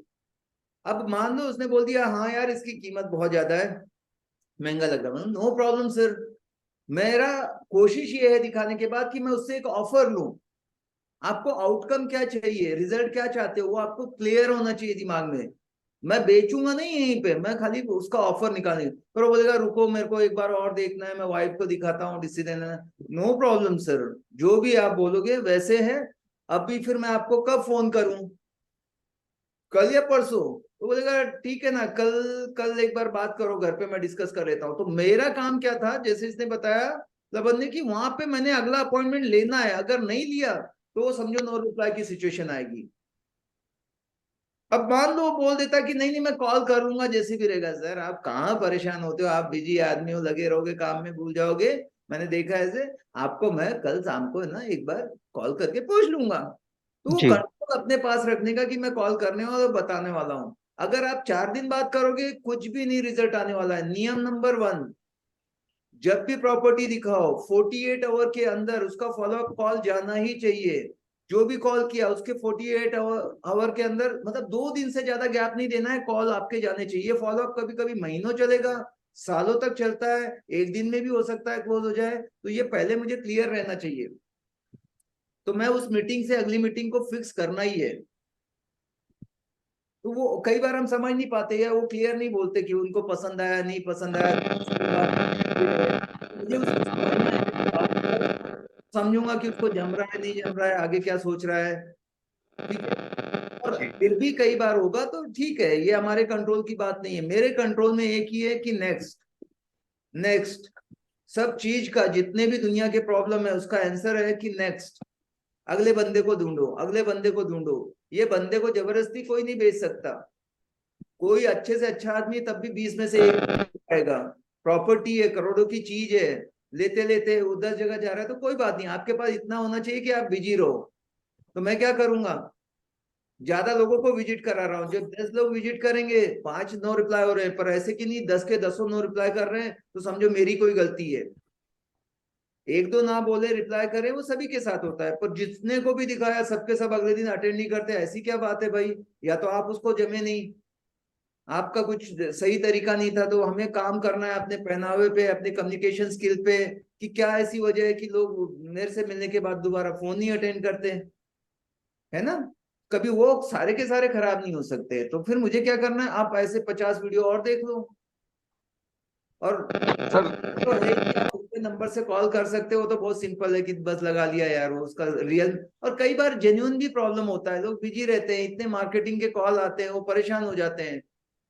अब मान लो उसने बोल दिया हाँ यार इसकी कीमत बहुत ज्यादा है, महंगा लग रहा है, नो प्रॉब्लम सर। मेरा कोशिश ये है दिखाने के बाद कि मैं उससे एक ऑफर लूं। आपको आउटकम क्या चाहिए, रिजल्ट क्या चाहते हो, वो आपको क्लियर होना चाहिए दिमाग में। मैं बेचूंगा नहीं यहीं पे, मैं खाली उसका ऑफर निकालने, पर वो बोलेगा रुको मेरे को एक बार और देखना है, मैं वाइफ को दिखाता हूँ डिसीजन है। नो प्रॉब्लम सर, जो भी आप बोलोगे वैसे है। अभी फिर मैं आपको कब फोन करूं, कल या परसों? तो बोलेगा ठीक है ना, कल कल एक बार बात करो घर पे, मैं डिस्कस कर लेता हूँ। तो मेरा काम क्या था, जैसे इसने बताया लबन ने, कि वहां पे मैंने अगला अपॉइंटमेंट लेना है, अगर नहीं लिया तो समझो नो रिप्लाई की सिचुएशन आएगी। अब मान लो वो बोल देता कि नहीं नहीं मैं कॉल कर लूंगा जैसे भी रहेगा। सर आप कहाँ परेशान होते हो, आप बिजी आदमी हो, लगे रहोगे काम में, भूल जाओगे। मैंने देखा ऐसे, आपको मैं कल शाम को ना एक बार कॉल करके पूछ लूंगा। तो वो जी कंट्रोल अपने पास रखने का कि मैं कॉल करने वाला और बताने वाला हूँ। अगर आप 4 दिन बात करोगे कुछ भी नहीं रिजल्ट आने वाला है। नियम नंबर 1, जब भी प्रॉपर्टी दिखाओ 48 आवर के अंदर उसका फॉलोअप कॉल जाना ही चाहिए। जो भी कॉल किया उसके 48 आवर के अंदर, मतलब 2 दिन से ज्यादा गैप नहीं देना है, कॉल आपके जाने चाहिए। फॉलोअप कभी कभी महीनों चलेगा, सालों तक चलता है, एक दिन में भी हो सकता है क्लोज हो जाए, तो ये पहले मुझे क्लियर रहना चाहिए। तो मैं उस मीटिंग से अगली मीटिंग को फिक्स करना ही है। तो वो कई बार हम समझ नहीं पाते या वो क्लियर नहीं बोलते कि उनको पसंद आया नहीं पसंद आया। मुझे उसको समझना है, समझूंगा कि उसको जम रहा है नहीं जम रहा है, आगे क्या सोच रहा है, ठीक है। और फिर भी कई बार होगा तो ठीक है, ये हमारे कंट्रोल की बात नहीं है। मेरे कंट्रोल में एक ही है कि नेक्स्ट नेक्स्ट, सब चीज का, जितने भी दुनिया के प्रॉब्लम है उसका आंसर है कि नेक्स्ट, अगले बंदे को ढूंढो, अगले बंदे को ढूंढो। ये बंदे को जबरदस्ती कोई नहीं बेच सकता। कोई अच्छे से अच्छा आदमी तब भी 20 में से एक आएगा। प्रॉपर्टी है, करोड़ों की चीज है, लेते लेते वो 10 जगह जा रहा है तो कोई बात नहीं, आपके पास इतना होना चाहिए कि आप बिजी रहो। तो मैं क्या करूंगा, ज्यादा लोगों को विजिट करा रहा हूँ। जब 10 लोग विजिट करेंगे 5 नो रिप्लाई हो रहे हैं, पर ऐसे कि नहीं 10 के 10 नो रिप्लाई कर रहे हैं, तो समझो मेरी कोई गलती है। एक दो ना बोले रिप्लाई करे, वो सभी के साथ होता है, पर जितने को भी दिखाया सबके सब अगले दिन अटेंड नहीं करते। ऐसी क्या बात है भाई, या तो आप उसको जमे नहीं, आपका कुछ सही तरीका नहीं था। तो हमें काम करना है अपने पहनावे पे, अपने कम्युनिकेशन स्किल पे, कि क्या ऐसी वजह है कि लोग मेरे से मिलने के बाद दोबारा फोन नहीं अटेंड करते, है ना। कभी वो सारे के सारे खराब नहीं हो सकते। तो फिर मुझे क्या करना है, आप ऐसे 50 वीडियो और देख लो। और सर तो है कि आप उसके नंबर से कॉल कर सकते हो, तो बहुत सिंपल है कि बस लगा लिया यार, वो उसका रियल। और कई बार जेन्युइन भी प्रॉब्लम होता है, लोग बिजी रहते हैं, इतने मार्केटिंग के कॉल आते हैं, वो परेशान हो जाते हैं।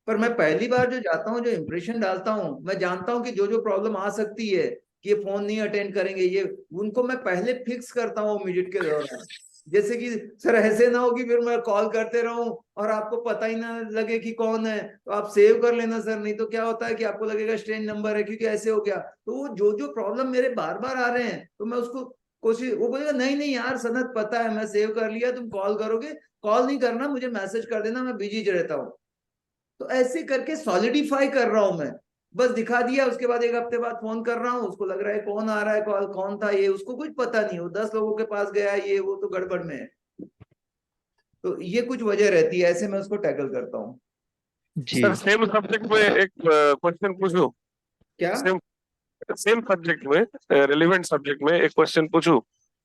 पर मैं पहली बार जो जाता हूँ, जो इंप्रेशन डालता हूँ, मैं जानता हूँ कि जो जो प्रॉब्लम आ सकती है, कि ये फोन नहीं अटेंड करेंगे, ये उनको मैं पहले फिक्स करता हूँ विजिट के दौरान। जैसे कि सर ऐसे ना हो कि फिर मैं कॉल करते रहूं और आपको पता ही ना लगे कि कौन है। तो आप सेव कर लेना सर, नहीं तो क्या होता है कि आपको लगेगा स्ट्रेंज नंबर है, क्योंकि ऐसे हो गया। तो वो जो जो प्रॉब्लम मेरे बार बार आ रहे हैं, तो मैं उसको कोशिश, वो बोलेगा नहीं नहीं यार सनत पता है, मैं सेव कर लिया, तुम कॉल करोगे, कॉल नहीं करना, मुझे मैसेज कर देना, मैं बिजी रहता हूँ। तो ऐसे करके सॉलिडिफाई कर रहा हूं मैं। बस दिखा दिया, उसके बाद 1 हफ्ते बाद फोन कर रहा हूँ, उसको लग रहा है कौन आ रहा है कॉल, कौन था ये, उसको कुछ पता नहीं, वो 10 लोगों के पास गया, ये वो तो गड़बड़ में है। तो ये कुछ वजह रहती है, ऐसे मैं उसको टैकल करता हूँ। जी सर सेम सब्जेक्ट में एक क्वेश्चन पूछूं? क्या सेम सेम सब्जेक्ट में, रिलेवेंट सब्जेक्ट में एक क्वेश्चन पूछूं?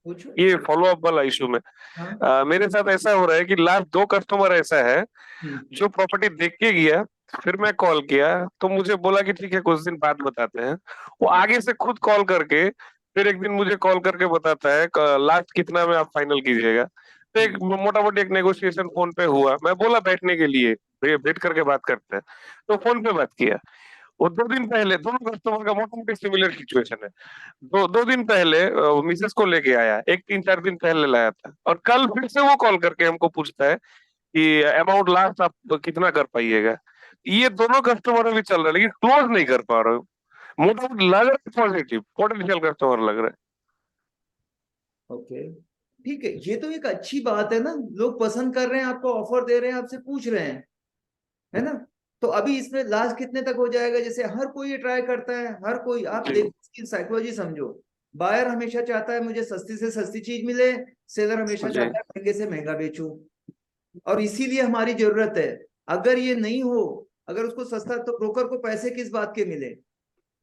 पूछो। ये फॉलो अप वाला इशू में हाँ। मेरे साथ ऐसा हो रहा है कि लास्ट 2 कस्टमर ऐसा है हम्म। जो प्रॉपर्टी देख के गया, फिर मैं कॉल किया तो मुझे बोला कि ठीक है कुछ दिन बाद बताते हैं। वो आगे से खुद कॉल करके फिर एक दिन मुझे कॉल करके बताता है लास्ट कितना में आप फाइनल कीजिएगा। तो एक मोटा मोटी एक नेगोशिएशन फोन पे हुआ, मैं बोला बैठने के लिए, बैठ करके बात करते हैं, तो फोन पे बात किया। वो 2 दिन पहले, दोनों कस्टमर का मोटा मोटी सिमिलर सिचुएशन है। 2 दिन पहले मिसेस को लेके आया, एक 3-4 दिन पहले लाया था, और कल फिर से वो कॉल करके हमको पूछता है कि अमाउंट लास्ट आप कितना कर पाइएगा। ये दोनों कस्टमर अभी चल रहा है, लेकिन क्लोज नहीं कर पा रहे हो। मोटा मोटी लग रहा है पॉजिटिव पोटेंशियल कस्टमर लग रहा है। ओके, ठीक है, ये तो एक अच्छी बात है ना, लोग पसंद कर रहे हैं, आपको ऑफर दे रहे हैं, आपसे पूछ रहे हैं, है ना। तो अभी इसमें लास्ट कितने तक हो जाएगा, जैसे हर कोई ये ट्राई करता है, हर कोई। आप जी देखो इसकी साइकोलॉजी समझो। बायर हमेशा चाहता है मुझे सस्ती से सस्ती चीज मिले, सेलर हमेशा जी चाहता है महंगे से महंगा बेचूं। और इसीलिए हमारी जरूरत है। अगर ये नहीं हो, अगर उसको सस्ता, तो ब्रोकर को पैसे किस बात के मिले।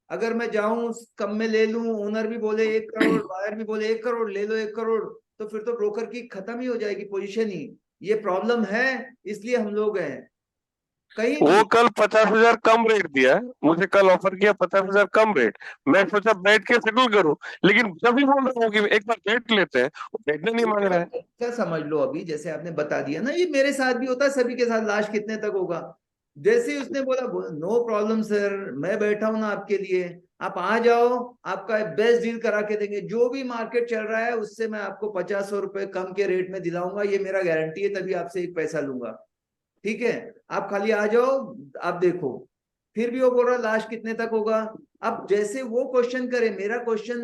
अगर मैं जाऊं कम में ले लूं, ओनर भी बोले 1 करोड़, बायर भी बोले 1 करोड़, ले लो 1 करोड़, तो फिर तो ब्रोकर की खत्म ही हो जाएगी पोजीशन ही। ये प्रॉब्लम है, इसलिए हम लोग हैं कहीं वो भी। कल 50,000 कम रेट दिया, मुझे कल ऑफर किया 50,000 कम रेट। मैं सोचा बैठ के सेटल करूं, लेकिन जब भी बोल रहा हूँ कि एक बार बैठ लेते हैं, वो बैठने नहीं मांग रहा है। क्या समझ लो, अभी जैसे आपने बता दिया ना, ये मेरे साथ भी होता है, सभी के साथ, लास्ट कितने तक होगा। जैसे ही उसने बोला नो प्रॉब्लम सर, मैं बैठा हूं ना आपके लिए, आप आ जाओ, आपका बेस्ट डील करा के देंगे, जो भी मार्केट चल रहा है उससे मैं आपको 50-100 रुपए कम के रेट में दिलाऊंगा, ये मेरा गारंटी है, तभी आपसे एक पैसा लूंगा, ठीक है। आप खाली आ जाओ, आप देखो। फिर भी वो बोल रहा लास्ट कितने तक होगा। अब जैसे वो क्वेश्चन करे, मेरा क्वेश्चन,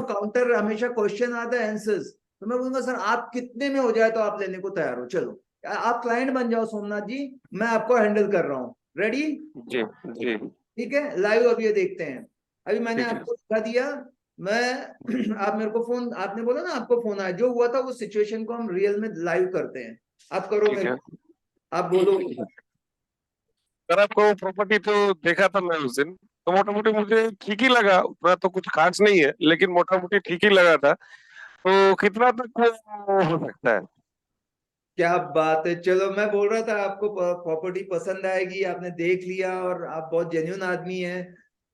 काउंटर हमेशा क्वेश्चन आता है, आंसर्स। तो मैं बोलूंगा सर आप कितने में हो जाए तो आप लेने को तैयार हो, चलो आप क्लाइंट बन जाओ सोमनाथ जी, मैं आपको हैंडल कर रहा हूँ, रेडी। जी जी ठीक है, लाइव अब ये देखते हैं। अभी मैंने ठीक है। आपको दिखा दिया, मैं आप मेरे को फोन, आपने बोला ना आपको फोन आया, जो हुआ था वो सिचुएशन को हम रियल में लाइव करते हैं। आप करो ठीक मेरे है को, आप बोलो। सर, आपको प्रॉपर्टी तो देखा था मैं उस दिन, तो मोटा मोटी मुझे ठीक ही लगा, उतना तो कुछ खास नहीं है, लेकिन मोटा मोटी ठीक ही लगा था। तो कितना तक वो हो सकता है? क्या बात है, चलो मैं बोल रहा था आपको प्रॉपर्टी पसंद आएगी, आपने देख लिया और आप बहुत जेन्युइन आदमी हैं।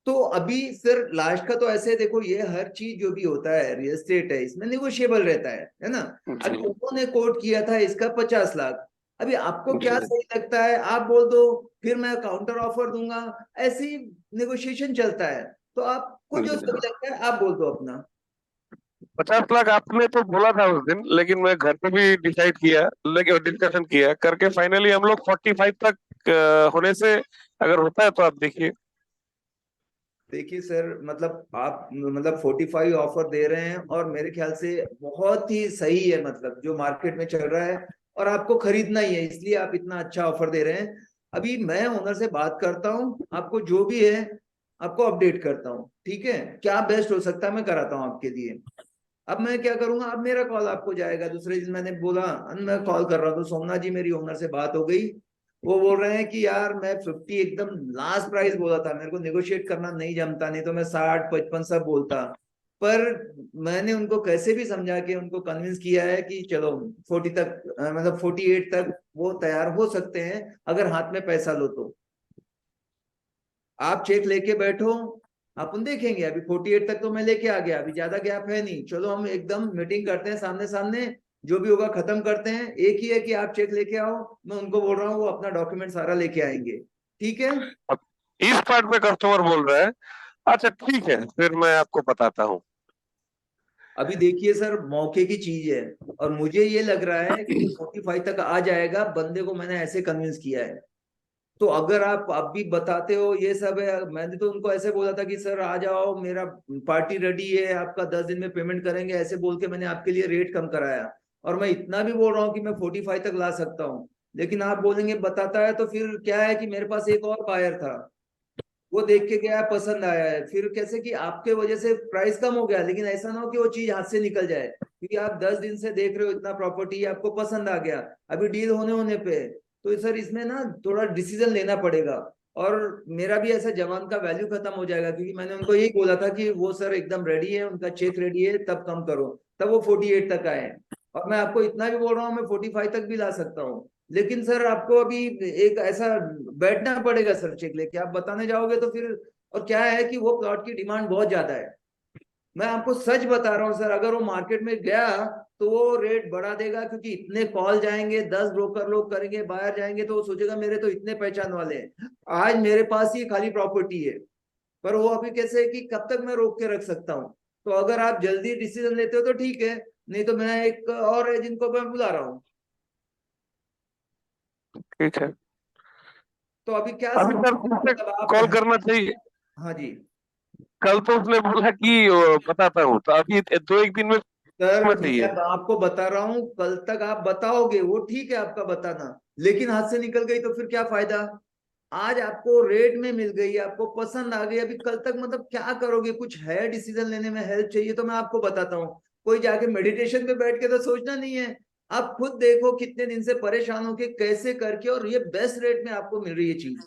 तो अभी सर लास्ट का तो ऐसे देखो, ये हर चीज जो भी होता है रियल एस्टेट है, इसमें नेगोशिएबल रहता है ना। अभी जी उन्होंने कोट किया था इसका 50 लाख, अभी आपको क्या जी सही लगता है आप बोल दो, फिर मैं काउंटर ऑफर दूंगा, ऐसे ही नेगोशिएशन चलता है। तो आपको जो जी। सही लगता है आप बोल दो अपना। 50 लाख आपने तो बोला था उस दिन, लेकिन मैं घर पे भी डिसाइड किया, लेकिन डिस्कशन किया करके फाइनली हम लोग 45 तक होने से अगर होता है तो आप देखिए। देखिए सर, मतलब आप मतलब 45 ऑफर दे रहे हैं और मेरे ख्याल से बहुत ही सही है, मतलब जो मार्केट में चल रहा है, और आपको खरीदना ही है इसलिए आप इतना अच्छा ऑफर दे रहे हैं। अभी मैं ओनर से बात करता हूँ, आपको जो भी है आपको अपडेट करता हूँ, ठीक है? क्या बेस्ट हो सकता है मैं कराता हूँ आपके लिए। अब मैं क्या करूंगा, अब मेरा कॉल आपको जाएगा दूसरे दिन, मैंने बोला मैं कॉल कर रहा हूँ, तो सोमनाथ जी मेरी ओनर से बात हो गई, वो बोल रहे हैं कि यार मैं 50 एकदम लास्ट प्राइस बोला था, मेरे को नेगोशिएट करना नहीं जमता, नहीं तो मैं 60 55 सब बोलता। पर मैंने उनको कैसे भी समझा के उनको कन्विंस किया है कि चलो 40 तक, मतलब 48 तक वो तैयार हो सकते हैं अगर हाथ में पैसा लो तो। आप चेक लेके बैठो, अपन देखेंगे। अभी 48 तक तो मैं लेके आ गया, अभी ज्यादा गैप है नहीं, चलो हम एकदम मीटिंग करते हैं सामने सामने, जो भी होगा खत्म करते हैं। एक ही है कि आप चेक लेके आओ, मैं उनको बोल रहा हूँ वो अपना डॉक्यूमेंट सारा लेके आएंगे, ठीक है? अब इस पार्ट पे कस्टमर बोल रहा है। अच्छा ठीक है, फिर मैं आपको बताता हूँ। अभी देखिए सर, मौके की चीज है, और मुझे ये लग रहा है कि 45 तक आ जाएगा, बंदे को मैंने ऐसे कन्विंस किया है। तो अगर आप अब भी बताते हो ये सब है, मैंने तो उनको ऐसे बोला था कि सर आ जाओ, मेरा पार्टी रेडी है, आपका 10 दिन में पेमेंट करेंगे, ऐसे बोल के मैंने आपके लिए रेट कम कराया। और मैं इतना भी बोल रहा हूँ कि मैं 45 तक ला सकता हूँ, लेकिन आप बोलेंगे बताता है, तो फिर क्या है कि मेरे पास एक और बायर था, वो देख के गया, पसंद आया है, फिर कैसे कि आपके वजह से प्राइस कम हो गया, लेकिन ऐसा ना हो कि वो चीज हाथ से निकल जाए, क्योंकि आप 10 दिन से देख रहे हो इतना प्रॉपर्टी, आपको पसंद आ गया, अभी डील होने होने पे है। तो सर इसमें ना थोड़ा डिसीजन लेना पड़ेगा, और मेरा भी ऐसा जवान का वैल्यू खत्म हो जाएगा, क्योंकि मैंने उनको यही बोला था कि वो सर एकदम रेडी है, उनका चेक रेडी है, तब कम करो, तब वो 48 तक आए। और मैं आपको इतना भी बोल रहा हूँ, मैं 45 तक भी ला सकता हूँ, लेकिन सर आपको अभी एक ऐसा बैठना पड़ेगा सर, चेक लेके आप बताने जाओगे तो फिर। और क्या है कि वो प्लॉट की डिमांड बहुत ज्यादा है, मैं आपको सच बता रहा हूँ सर, अगर वो मार्केट में गया तो वो रेट बढ़ा देगा, क्योंकि इतने कॉल जाएंगे, 10 ब्रोकर लोग करेंगे, बाहर जाएंगे, तो वो सोचेगा मेरे तो इतने पहचान वाले हैं, आज मेरे पास ही खाली प्रॉपर्टी है। पर वो अभी कैसे है कि कब तक मैं रोक के रख सकता हूँ। तो अगर आप जल्दी डिसीजन लेते हो तो ठीक है, नहीं तो मैं एक और है जिनको मैं बुला रहा हूँ। ठीक है, तो अभी क्या अभी सर फिर से मतलब आप कॉल है? करना चाहिए। हाँ जी कल तो उसने बोला कि बताता हूँ, तो अभी 2 1 दिन में सर, चाहिए। मैं आपको बता रहा हूँ, कल तक आप बताओगे वो ठीक है आपका बताना, लेकिन हाथ से निकल गई तो फिर क्या फायदा। आज आपको रेट में मिल गई, आपको पसंद आ गई, अभी कल तक मतलब क्या करोगे, कुछ है डिसीजन लेने में हेल्प चाहिए तो मैं आपको बताता हूँ। कोई जाके मेडिटेशन पे बैठ के तो सोचना नहीं है, आप खुद देखो कितने दिन से परेशान हो के कैसे करके, और ये बेस्ट रेट में आपको मिल रही है चीज।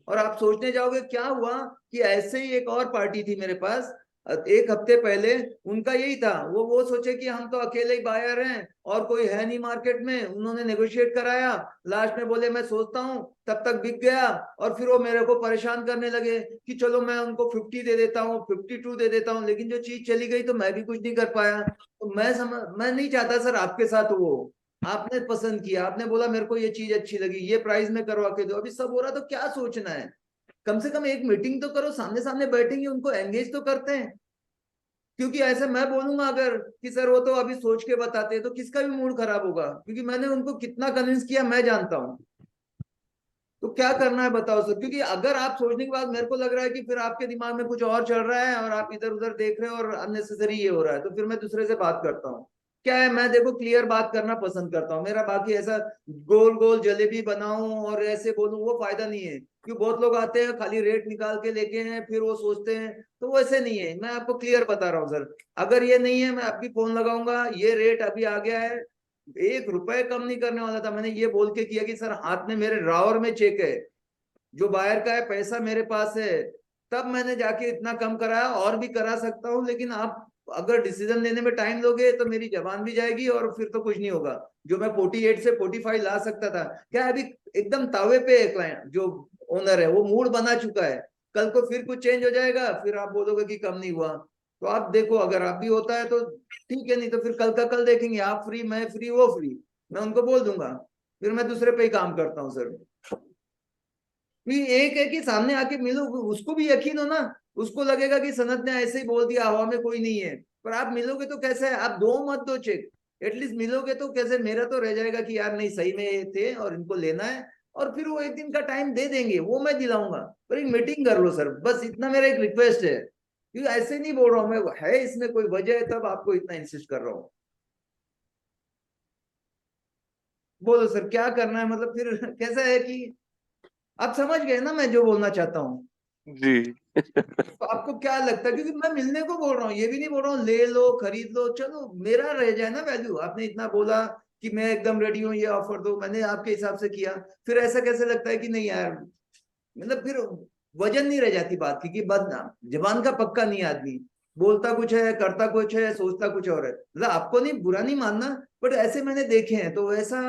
और आप सोचने जाओगे क्या हुआ कि ऐसे ही एक और पार्टी थी मेरे पास 1 हफ्ते पहले, उनका यही था, वो सोचे कि हम तो अकेले ही बायर हैं और कोई है नहीं मार्केट में, उन्होंने नेगोशिएट कराया, लास्ट में बोले मैं सोचता हूँ, तब तक बिक गया, और फिर वो मेरे को परेशान करने लगे कि चलो मैं उनको 50 दे देता हूँ, 52 दे देता हूँ, लेकिन जो चीज चली गई तो मैं भी कुछ नहीं कर पाया। तो मैं नहीं चाहता सर आपके साथ वो, आपने पसंद किया, आपने बोला मेरे को ये चीज अच्छी लगी, ये प्राइस में करवा के दो, अभी सब हो रहा तो क्या सोचना है। कम से कम एक मीटिंग तो करो, सामने सामने बैठेंगे, उनको एंगेज तो करते हैं। क्योंकि ऐसे मैं बोलूंगा अगर कि सर वो तो अभी सोच के बताते हैं, तो किसका भी मूड खराब होगा, क्योंकि मैंने उनको कितना कन्विंस किया मैं जानता हूँ। तो क्या करना है बताओ सर, क्योंकि अगर आप सोचने के बाद मेरे को लग रहा है कि फिर आपके दिमाग में कुछ और चल रहा है और आप इधर उधर देख रहे हो और अननेसेसरी ये हो रहा है, तो फिर मैं दूसरे से बात करता हूँ। क्या है, मैं देखो क्लियर बात करना पसंद करता हूँ। मेरा बाकी ऐसा गोल गोल जलेबी बनाऊं और ऐसे बोलूं वो फायदा नहीं है, क्योंकि बहुत लोग आते हैं खाली रेट निकाल के लेके हैं, फिर वो सोचते हैं, तो वैसे नहीं है। मैं आपको क्लियर बता रहा हूँ सर, अगर ये नहीं है मैं अभी फोन लगाऊंगा, ये रेट अभी आ गया है, 1 रुपए कम नहीं करने वाला था। मैंने ये बोल के किया कि सर हाथ में मेरे ड्रॉवर में चेक है, जो बाहर का है, पैसा मेरे पास है, तब मैंने जाके इतना कम कराया। और भी करा सकता हूँ, लेकिन आप अगर डिसीजन लेने में टाइम लोगे तो मेरी जबान भी जाएगी और फिर तो कुछ नहीं होगा। जो मैं 48 से 45 ला सकता था, क्या अभी एकदम तावे पे है क्लाइंट, जो ओनर है वो मूड बना चुका है। कल को फिर कुछ चेंज हो जाएगा, फिर आप बोलोगे कि कम नहीं हुआ। तो आप देखो, अगर आप भी होता है तो ठीक है, नहीं तो फिर कल का कल देखेंगे। आप फ्री, मैं फ्री, वो फ्री, मैं उनको बोल दूंगा, फिर मैं दूसरे पे ही काम करता हूँ सर। एक है कि सामने आके मिलो, उसको भी यकीन हो ना, उसको लगेगा कि सनत ने ऐसे ही बोल दिया, हवा में कोई नहीं है। पर आप मिलोगे तो कैसे है, आप दो मत दो चेक, एटलीस्ट मिलोगे तो कैसे, मेरा तो रह जाएगा कि यार नहीं सही में ये थे और इनको लेना है, और फिर वो 1 दिन का टाइम दे देंगे, वो मैं दिलाऊंगा। पर एक मीटिंग कर लो सर, बस इतना मेरा एक रिक्वेस्ट है। क्योंकि ऐसे नहीं बोल रहा हूँ मैं, है इसमें कोई वजह है तब आपको इतना इंसिस्ट कर रहा हूँ। बोलो सर क्या करना है, मतलब फिर कैसा है कि आप समझ गए ना मैं जो बोलना चाहता हूँ। जी। तो आपको क्या लगता है, क्योंकि मैं मिलने को बोल रहा हूँ, ये भी नहीं बोल रहा हूँ ले लो खरीद लो, चलो मेरा रह जाए ना वैल्यू। आपने इतना बोला कि मैं एकदम रेडी हूँ, ये ऑफर दो, मैंने आपके हिसाब से किया, फिर ऐसा कैसे लगता है कि नहीं यार, मतलब फिर वजन नहीं रह जाती बात की, कि बदनाम जबान का पक्का नहीं आदमी, बोलता कुछ है करता कुछ है सोचता कुछ और है। मतलब आपको नहीं, बुरा नहीं मानना, बट ऐसे मैंने देखे हैं, तो वैसा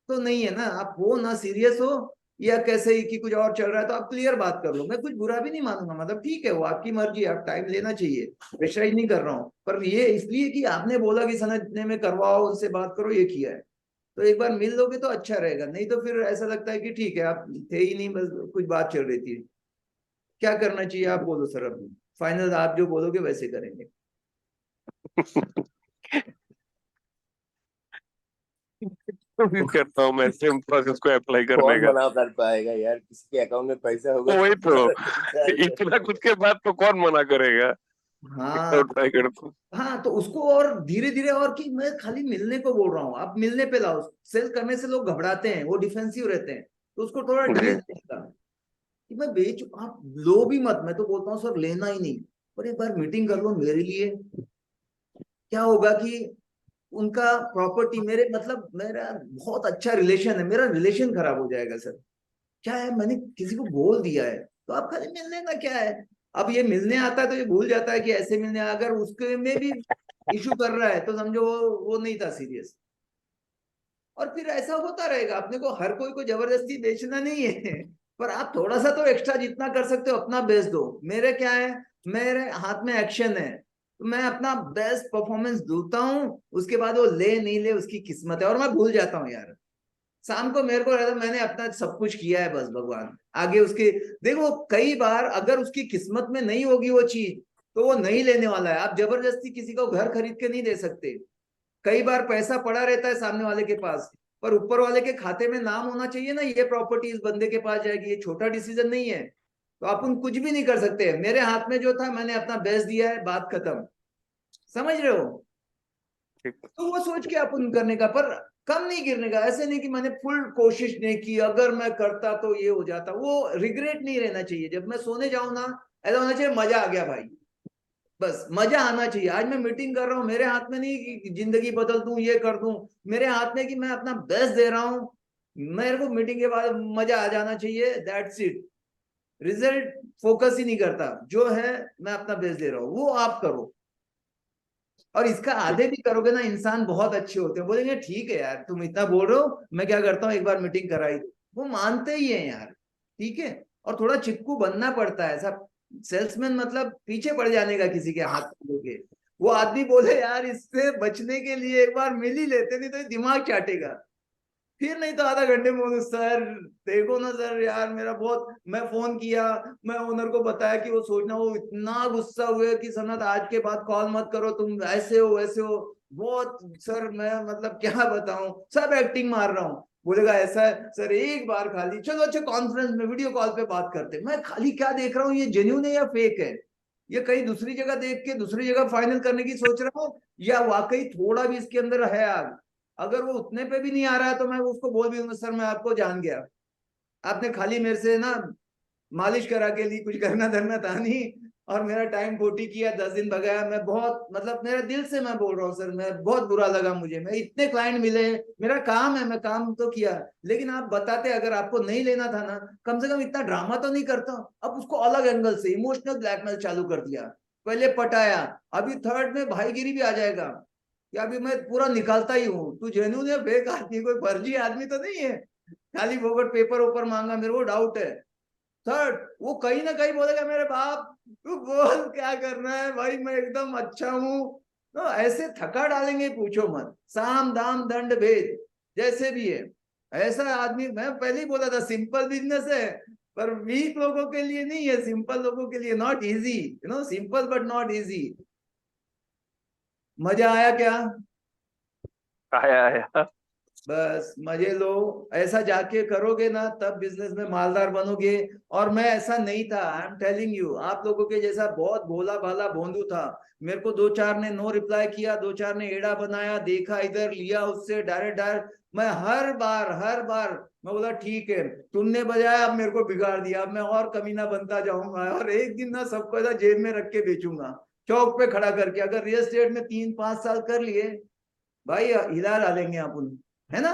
तो नहीं है ना। आप हो ना सीरियस हो, या कैसे ही कि कुछ और चल रहा है, तो आप क्लियर बात कर लो, मैं कुछ बुरा भी नहीं मानूंगा। मतलब ठीक है, वो आपकी मर्जी, आप टाइम लेना चाहिए, प्रेशराइज नहीं कर रहा हूँ। पर ये इसलिए कि आपने बोला कि समझने में करवाओ, उनसे बात करो, ये किया है, तो एक बार मिल लोगे तो अच्छा रहेगा। नहीं तो फिर ऐसा लगता है कि ठीक है आप थे ही नहीं, बस कुछ बात चल रही थी। क्या करना चाहिए आप बोलो सर, अब फाइनल आप जो बोलोगे वैसे करेंगे। उम्मीद करता हूँ मैं सेम प्रोसेस को अप्लाई करने कौन का। मना कर पाएगा यार, किसी के अकाउंट में पैसा होगा वही तो, तो इतना कुछ के बाद तो कौन मना करेगा। हाँ ट्राई करता हूँ। हाँ, तो उसको और धीरे धीरे, और कि मैं खाली मिलने को बोल रहा हूँ, आप मिलने पे लाओ। सेल करने से लोग घबराते हैं, वो डिफेंसिव रहते हैं, तो उसको थोड़ा जी। ढील देगा कि मैं बेच, आप लो भी मत। मैं तो बोलता हूँ सर लेना ही नहीं, पर एक बार मीटिंग कर लो मेरे लिए। क्या होगा कि उनका प्रॉपर्टी मेरे, मतलब मेरा बहुत अच्छा रिलेशन है, मेरा रिलेशन खराब हो जाएगा सर। क्या है, मैंने किसी को बोल दिया है, तो आप खाली मिलने का क्या है। अब ये मिलने आता है तो ये भूल जाता है कि ऐसे मिलने, अगर उसके में भी इशू कर रहा है तो समझो वो नहीं था सीरियस। और फिर ऐसा होता रहेगा, अपने को हर कोई को जबरदस्ती बेचना नहीं है, पर आप थोड़ा सा तो एक्स्ट्रा जितना कर सकते हो अपना बेस्ट दो। मेरे क्या है, मेरे हाथ में एक्शन है, तो मैं अपना बेस्ट परफॉर्मेंस दूंगा हूँ, उसके बाद वो ले नहीं ले उसकी किस्मत है, और मैं भूल जाता हूँ यार। शाम को मेरे को रहता, मैंने अपना सब कुछ किया है, बस भगवान आगे उसके। देखो कई बार अगर उसकी किस्मत में नहीं होगी वो चीज, तो वो नहीं लेने वाला है। आप जबरदस्ती किसी को घर खरीद के नहीं दे सकते। कई बार पैसा पड़ा रहता है सामने वाले के पास, पर ऊपर वाले के खाते में नाम होना चाहिए ना, ये प्रॉपर्टी इस बंदे के पास जाएगी। ये छोटा डिसीजन नहीं है, तो अपन कुछ भी नहीं कर सकते। मेरे हाथ में जो था मैंने अपना बेस्ट दिया है, बात खत्म। समझ रहे हो, तो वो सोच के अपन करने का, पर कम नहीं गिरने का। ऐसे नहीं कि मैंने फुल कोशिश नहीं की, अगर मैं करता तो ये हो जाता, वो रिग्रेट नहीं रहना चाहिए। जब मैं सोने जाऊं ना, ऐसा होना चाहिए मजा आ गया भाई, बस मजा आना चाहिए। आज मैं मीटिंग कर रहा हूँ, मेरे हाथ में नहीं कि जिंदगी बदल दूं, ये कर दूं, मेरे हाथ में कि मैं अपना बेस्ट दे रहा हूँ। मेरे को मीटिंग के बाद मजा आ जाना चाहिए, दैट्स इट। रिजल्ट फोकस ही नहीं करता, जो है मैं अपना बेस्ट दे रहा हूँ, वो आप करो। और इसका आधे भी करोगे ना, इंसान बहुत अच्छे होते हैं, बोलेंगे ठीक है यार तुम इतना बोल रहे हो, मैं क्या करता हूँ एक बार मीटिंग कराई दो, वो मानते ही है यार। ठीक है, और थोड़ा चिपकू बनना पड़ता है सब। सेल्समैन मतलब पीछे पड़ जाने का किसी के हाथ लेके। वो आदमी बोले यार इससे बचने के लिए एक बार मिल ही लेते, नहीं तो ये दिमाग चाटेगा। फिर नहीं तो आधा घंटे में बोलूं सर देखो ना सर यार मेरा बहुत, मैं फोन किया, मैं ओनर को बताया कि वो सोचना, वो इतना गुस्सा हुए कि सनत आज के बाद कॉल मत करो, तुम ऐसे हो वैसे हो। बहुत सर मैं मतलब क्या बताऊं, सब एक्टिंग मार रहा हूँ। बोलेगा ऐसा है सर, एक बार खाली चलो अच्छा कॉन्फ्रेंस में वीडियो कॉल पे बात करते। मैं खाली क्या देख रहा हूँ, ये जेन्युइन है या फेक है। ये कहीं दूसरी जगह देख के दूसरी जगह फाइनल करने की सोच रहा हूँ, या वाकई थोड़ा भी इसके अंदर है आग। अगर वो उतने पे भी नहीं आ रहा है तो मैं उसको बोल भी दूंगा, सर मैं आपको जान गया, आपने खाली मेरे से ना मालिश करा के ली, कुछ करना धरना था नहीं, और मेरा टाइम खोटी किया, 10 दिन भगाया। मैं बहुत मतलब मेरा दिल से मैं बोल रहा हूँ सर, मैं बहुत बुरा लगा मुझे। मैं इतने क्लाइंट मिले, मेरा काम है, मैं काम तो किया, लेकिन आप बताते अगर आपको नहीं लेना था ना, कम से कम इतना ड्रामा तो नहीं करता। अब उसको अलग एंगल से इमोशनल ब्लैकमेल चालू कर दिया, पहले पटाया, अभी थर्ड में भाईगिरी भी आ जाएगा कि अभी मैं पूरा निकालता ही हूँ, तू जेन्युइन है फेक आदमी, कोई फर्जी आदमी तो नहीं है, खाली फोकट पेपर ऊपर मांगा, मेरे को डाउट है। थर्ड, वो कहीं ना कहीं बोलेगा मेरे बाप तू बोल क्या करना है भाई, मैं एकदम अच्छा हूं। तो ऐसे थका डालेंगे पूछो मत, साम दाम दंड भेद जैसे भी है ऐसा आदमी। मैं पहले ही बोला था सिंपल बिजनेस है, पर वीक लोगों के लिए नहीं है, सिंपल लोगों के लिए not easy, simple but not easy. मजा आया क्या? आया। बस मजे लो, ऐसा जाके करोगे ना तब बिजनेस में मालदार बनोगे। और मैं ऐसा नहीं था, आई एम टेलिंग यू, आप लोगों के जैसा बहुत भोला भाला भोंदू था। मेरे को 2-4 ने नो रिप्लाई किया, 2-4 ने एड़ा बनाया, देखा इधर लिया उससे डायरेक्ट डायरेक्ट। मैं हर बार मैं बोला ठीक है तुमने बजाया, अब मेरे को बिगाड़ दिया, अब मैं और कमीना बनता जाऊंगा, और एक दिन ना सबको ऐसा जेब में रख के बेचूंगा, चौक पे खड़ा करके। अगर रियल एस्टेट में 3-5 साल कर लिए भाई, हिला डालेंगे अपन, है ना।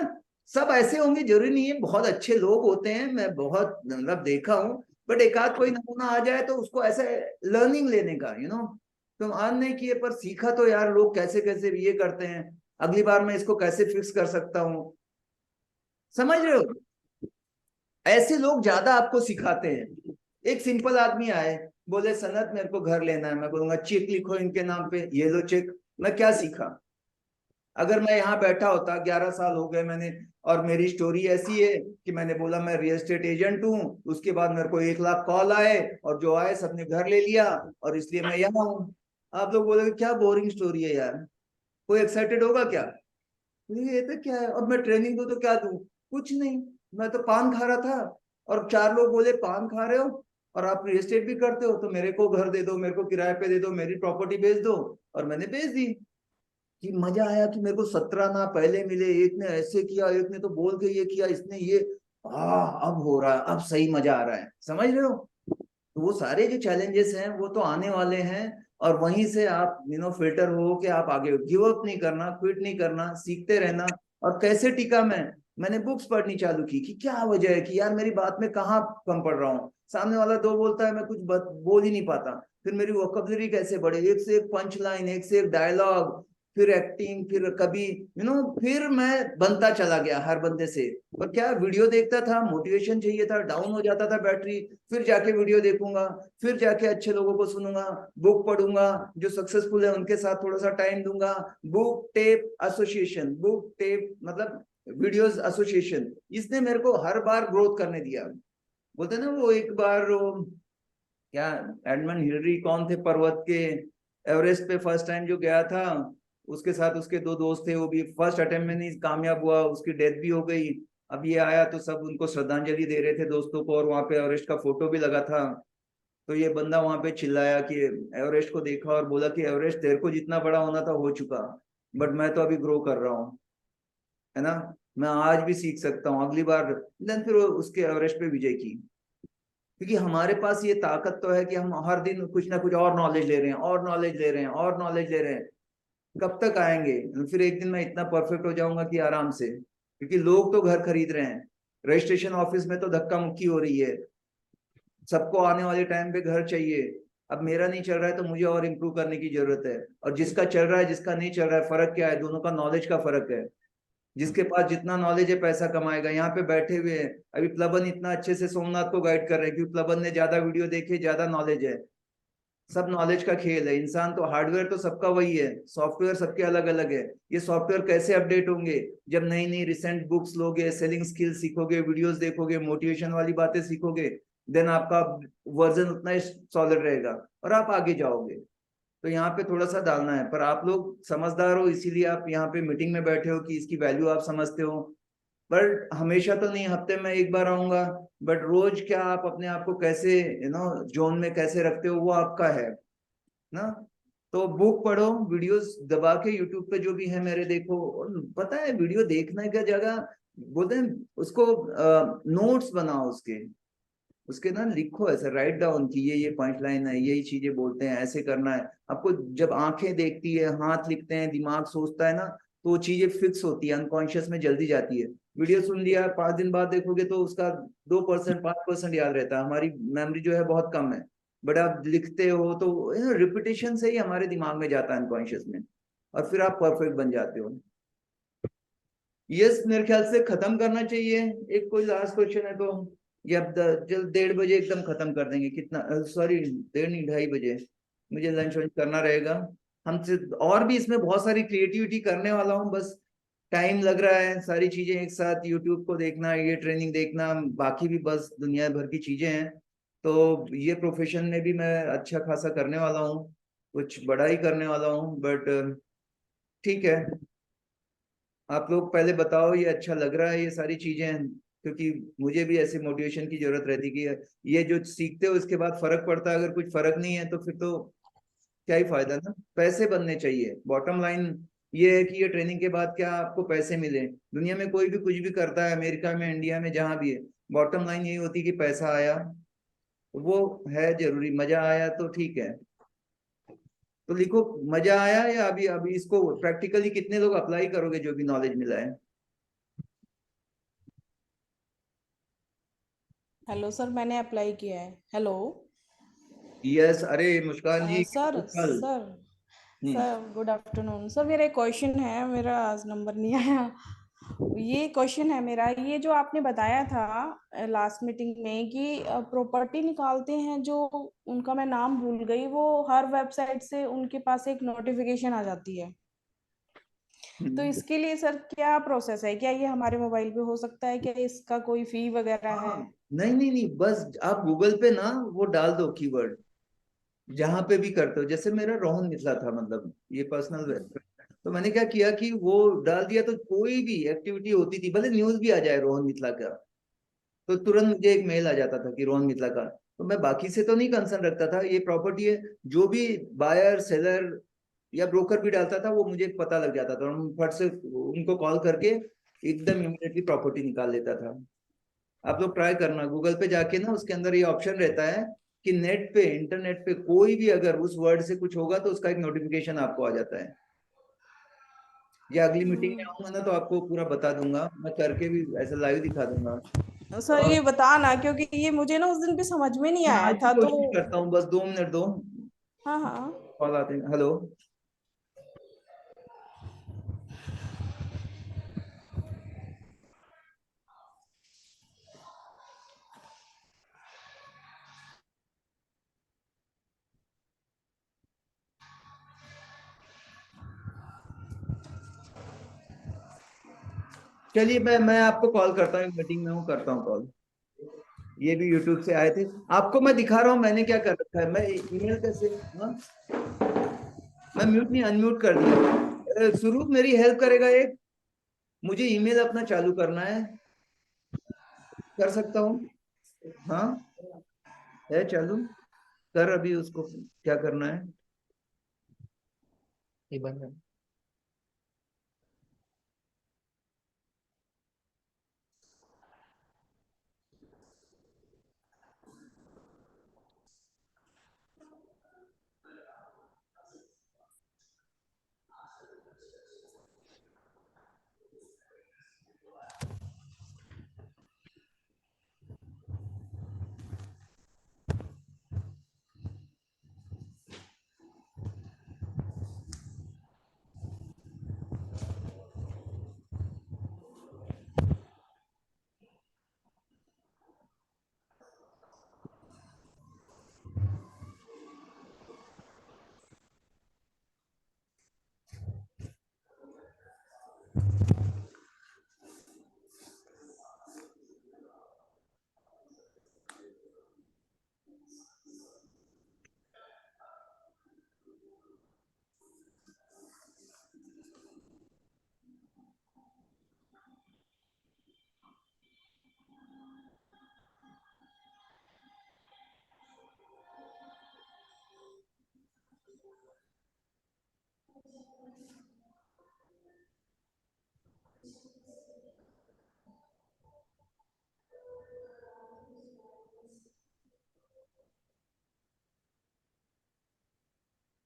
सब ऐसे होंगे जरूरी नहीं है, बहुत अच्छे लोग होते हैं, मैं बहुत मतलब देखा हूँ, बट एक आध कोई नमूना आ जाए तो उसको ऐसे लर्निंग लेने का, तुम अर्न नहीं किए पर सीखा तो यार लोग कैसे कैसे ये करते हैं, अगली बार मैं इसको कैसे फिक्स कर सकता हूँ, समझ रहे हो। ऐसे लोग ज्यादा आपको सिखाते हैं। एक सिंपल आदमी आए, बोले सनत मेरे को घर लेना है, मैं बोलूंगा चेक लिखो इनके नाम पे, ये लो चेक। मैं क्या सीखा? अगर मैं यहाँ बैठा होता, 11 साल हो गए मैंने, और मेरी स्टोरी ऐसी है कि मैंने बोला मैं रियल एस्टेट एजेंट हूँ, उसके बाद मेरे को 1 लाख कॉल आए, और जो आए सबने घर ले लिया, और इसलिए मैं यहाँ हूँ। आप लोग बोलोगे क्या बोरिंग स्टोरी है यार, कोई एक्साइटेड होगा क्या? ये तो क्या है, अब मैं ट्रेनिंग दूं तो क्या दूं? कुछ नहीं, मैं तो पान खा रहा था, और 4 लोग बोले पान खा रहे हो और आप रियल एस्टेट भी करते हो, तो मेरे को घर दे दो, मेरे को किराए पे दे दो, मेरी प्रॉपर्टी बेच दो। और मैंने बेच दी। कि मजा आया कि मेरे को 17 ना पहले मिले, एक ने ऐसे किया, एक ने तो बोल के ये किया, इसने ये, अब हो रहा है, अब सही मजा आ रहा है, समझ रहे हो। तो वो सारे जो चैलेंजेस हैं वो तो आने वाले हैं, और वहीं से आप फिल्टर हो कि आप आगे गिव अप नहीं करना, क्विट नहीं करना, सीखते रहना। और कैसे टिका मैंने बुक्स पढ़नी चालू की कि क्या वजह है कि यार मेरी बात में कहाँ कम पड़ रहा हूँ, सामने वाला 2 बोलता है मैं कुछ बोल ही नहीं पाता, फिर मेरी वोकैबुलरी कैसे बढ़े, एक से एक पंच लाइन, एक से एक डायलॉग, फिर एक्टिंग, फिर कभी फिर मैं बनता चला गया हर बंदे से। और क्या वीडियो देखता था, मोटिवेशन चाहिए था, डाउन हो जाता था बैटरी, फिर जाके वीडियो देखूंगा, फिर जाके अच्छे लोगों को सुनूंगा, बुक पढ़ूंगा, जो सक्सेसफुल है उनके साथ थोड़ा सा टाइम दूंगा। Book tape association, book tape मतलब वीडियोस एसोसिएशन, इसने मेरे को हर बार ग्रोथ करने दिया। बोलते ना वो एक बार क्या एडमंड हिलरी कौन थे पर्वत के, एवरेस्ट पे फर्स्ट टाइम जो गया था, उसके साथ उसके 2 दोस्त थे, वो भी फर्स्ट अटेम्प्ट में नहीं कामयाब हुआ, उसकी डेथ भी हो गई। अब ये आया तो सब उनको श्रद्धांजलि दे रहे थे दोस्तों को, और वहां पे एवरेस्ट का फोटो भी लगा था। तो ये बंदा वहां पे चिल्लाया कि एवरेस्ट को देखा और बोला कि एवरेस्ट तेरे को जितना बड़ा होना था हो चुका, बट मैं तो अभी ग्रो कर रहा हूँ, है ना, मैं आज भी सीख सकता हूँ, अगली बार। देन फिर उसके एवरेस्ट पे विजय की। क्योंकि हमारे पास ये ताकत तो है कि हम हर दिन कुछ ना कुछ और नॉलेज ले रहे हैं, और नॉलेज ले रहे हैं, और नॉलेज ले रहे हैं। कब तक आएंगे? फिर एक दिन मैं इतना परफेक्ट हो जाऊंगा कि आराम से, क्योंकि लोग तो घर खरीद रहे हैं, रजिस्ट्रेशन ऑफिस में तो धक्का मुक्की हो रही है, सबको आने वाले टाइम पे घर चाहिए। अब मेरा नहीं चल रहा है तो मुझे और इम्प्रूव करने की जरूरत है, और जिसका चल रहा है जिसका नहीं चल रहा है, फर्क क्या है? दोनों का नॉलेज का फर्क है। जिसके पास जितना नॉलेज है पैसा कमाएगा। यहाँ पे बैठे हुए हैं अभी प्लबन इतना अच्छे से सोमनाथ को गाइड कर रहे हैं, क्योंकि प्लबन ने ज्यादा वीडियो देखे, ज्यादा नॉलेज है। सब नॉलेज का खेल है। इंसान तो हार्डवेयर तो सबका वही है, सॉफ्टवेयर सबके अलग अलग है। ये सॉफ्टवेयर कैसे अपडेट होंगे? जब नई नई रिसेंट बुक्स लोगे, सेलिंग स्किल सीखोगे, वीडियोस देखोगे, मोटिवेशन वाली बातें सीखोगे, देन आपका वर्जन उतना ही सॉलिड रहेगा और आप आगे जाओगे। तो यहाँ पे थोड़ा सा डालना है, पर आप लोग समझदार हो इसीलिए आप यहाँ पे मीटिंग में बैठे हो कि इसकी वैल्यू आप समझते हो। बट हमेशा तो नहीं, हफ्ते में 1 बार आऊंगा, बट रोज क्या आप अपने आप को कैसे जोन में कैसे रखते हो वो आपका है। ना। तो बुक पढ़ो, वीडियोस दबा के यूट्यूब पे जो भी है मेरे देखो। और पता है वीडियो देखने का जगह बोलते हैं उसको नोट्स बनाओ, उसके ना लिखो, ऐसे राइट डाउन की ये पॉइंट लाइन है, यही चीजें बोलते हैं, ऐसे करना है आपको। जब आंखें देखती है, हाथ लिखते हैं, दिमाग सोचता है ना, तो वो चीजें फिक्स होती है, अनकॉन्शियस में जल्दी जाती है। वीडियो सुन लिया, 5 दिन बाद देखोगे तो उसका 2% 5% याद रहता है। हमारी मेमोरी जो है बहुत कम है। बट आप लिखते हो तो रिपीटेशन से ही हमारे दिमाग में जाता है अनकॉन्शियस में, और फिर आप परफेक्ट बन जाते हो। यस, मेरे ख्याल से खत्म करना चाहिए। एक कोई लास्ट क्वेश्चन है तो, ये अब जल्द 1:30 बजे एकदम खत्म कर देंगे। कितना, सॉरी 1:30 नहीं, 2:30 बजे मुझे लंच वंच करना रहेगा। हमसे और भी इसमें बहुत सारी क्रिएटिविटी करने वाला हूँ, बस टाइम लग रहा है। सारी चीजें एक साथ, यूट्यूब को देखना, ये ट्रेनिंग देखना, बाकी भी बस दुनिया भर की चीजें हैं। तो ये प्रोफेशन में भी मैं अच्छा खासा करने वाला हूँ, कुछ बड़ा ही करने वाला हूँ। बट ठीक है, आप लोग पहले बताओ ये अच्छा लग रहा है ये सारी चीजें? क्योंकि मुझे भी ऐसे मोटिवेशन की जरूरत रहती कि ये जो सीखते हो इसके बाद फर्क पड़ता है। अगर कुछ फर्क नहीं है तो फिर तो क्या ही फायदा ना। पैसे बनने चाहिए, बॉटम लाइन ये है कि ये ट्रेनिंग के बाद क्या आपको पैसे मिले। दुनिया में कोई भी कुछ भी करता है, अमेरिका में, इंडिया में, जहां भी है, बॉटम लाइन यही होती है कि पैसा आया, वो है जरूरी। मजा आया तो ठीक है, तो लिखो मजा आया। या अभी अभी इसको प्रैक्टिकली कितने लोग अप्लाई करोगे जो भी नॉलेज मिला है? हेलो सर, मैंने अप्लाई किया है। हेलो यस, अरे मुस्कान जी, सर कल। Sir sir good afternoon sir. मेरा एक क्वेश्चन है, मेरा आज नंबर नहीं आया। ये क्वेश्चन है मेरा, ये जो आपने बताया था लास्ट मीटिंग में कि प्रॉपर्टी निकालते हैं जो, उनका मैं नाम भूल गई, वो हर वेबसाइट से उनके पास एक नोटिफिकेशन आ जाती है। तो इसके लिए सर क्या प्रोसेस है? क्या ये हमारे मोबाइल पे हो सकता है? क्या इसका कोई फी वगैरह है? हाँ, नहीं नहीं नहीं, बस आप गूगल पे ना वो डाल दो कीवर्ड, जहां पे भी करते हो। जैसे मेरा रोहन मिथिला था, मतलब ये पर्सनल, तो मैंने क्या किया कि वो डाल दिया, तो कोई भी एक्टिविटी होती थी, भले न्यूज भी आ जाए रोहन मिथिला का, तो तुरंत मुझे एक मेल आ जाता था कि रोहन मिथिला का। तो मैं बाकी से तो नहीं कंसर्न रखता था, ये प्रॉपर्टी है, जो भी बायर सेलर या ब्रोकर भी डालता था वो मुझे पता लग जाता था, और मैं फट से उनको कॉल करके एकदम इमीडिएटली प्रॉपर्टी निकाल लेता था। आप लोग ट्राई करना, गूगल पे जाके ना, उसके अंदर ये ऑप्शन रहता है कि नेट पे, इंटरनेट पे कोई भी अगर उस वर्ड से कुछ होगा तो उसका एक नोटिफिकेशन आपको आ जाता है। या अगली मीटिंग में आऊंगा ना तो आपको पूरा बता दूंगा, मैं करके भी ऐसा लाइव दिखा दूंगा। सर और ये बताना, क्योंकि ये मुझे ना उस दिन पे समझ में नहीं मैं आया आज भी था तो। कोशिश करता हूँ, बस 2 मिनट दो, हाँ हाँ। कॉल आते हैं। हेलो, चलिए मैं आपको कॉल करता हूँ, मीटिंग में हूँ, करता हूँ कॉल। ये भी यूट्यूब से आए थे, आपको मैं दिखा रहा हूँ मैंने क्या कर रखा है। मैं ईमेल कैसे, हाँ, मैं म्यूट नहीं अनम्यूट कर दिया। स्वरूप मेरी हेल्प करेगा एक, मुझे ईमेल अपना चालू करना है, कर सकता हूँ? हाँ, है चालू, कर अभी उसको, क्या करना है? ये बंद है।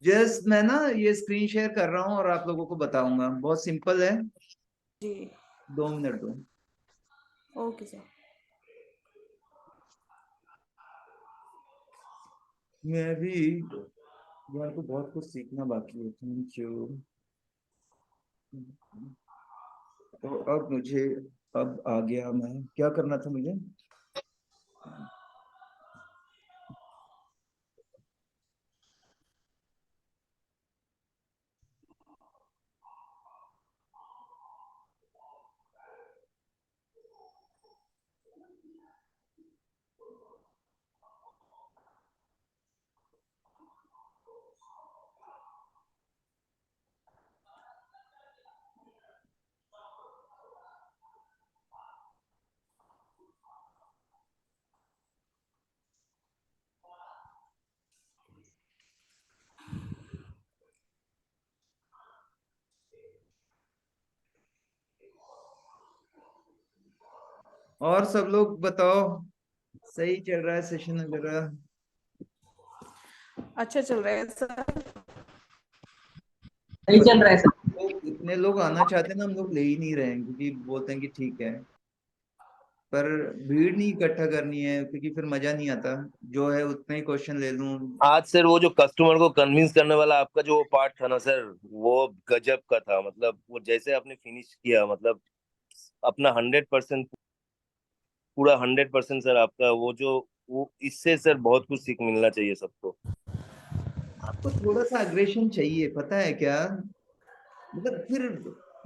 जस्ट मैं ना ये स्क्रीन शेयर कर रहा हूँ और आप लोगों को बताऊंगा, बहुत सिंपल है। जी 2 मिनट दो। Okay sir. मैं भी यार को बहुत कुछ सीखना बाकी है। Thank you. तो अब मुझे अब आ गया, मैं क्या करना था मुझे? और सब लोग बताओ, सही चल रहा है सेशन वगैरह? अच्छा चल रहा है सर। सही चल रहा है सर। इतने लोग आना चाहते हैं ना, हम लोग ले ही नहीं रहे हैं क्योंकि बोलते हैं कि ठीक है, पर भीड़ नहीं इकट्ठा करनी है क्योंकि फिर मजा नहीं आता। जो है उतने ही क्वेश्चन ले लूं। आज सर वो जो कस्टमर को कन्विंस करने वाला आपका जो पार्ट था ना सर, वो गजब का था। मतलब वो जैसे आपने फिनिश किया, मतलब अपना 100%, पूरा 100% सर आपका वो इससे सर बहुत कुछ सीख मिलना चाहिए सबको। आपको थोड़ा सा अग्रेशन चाहिए, पता है क्या? मतलब फिर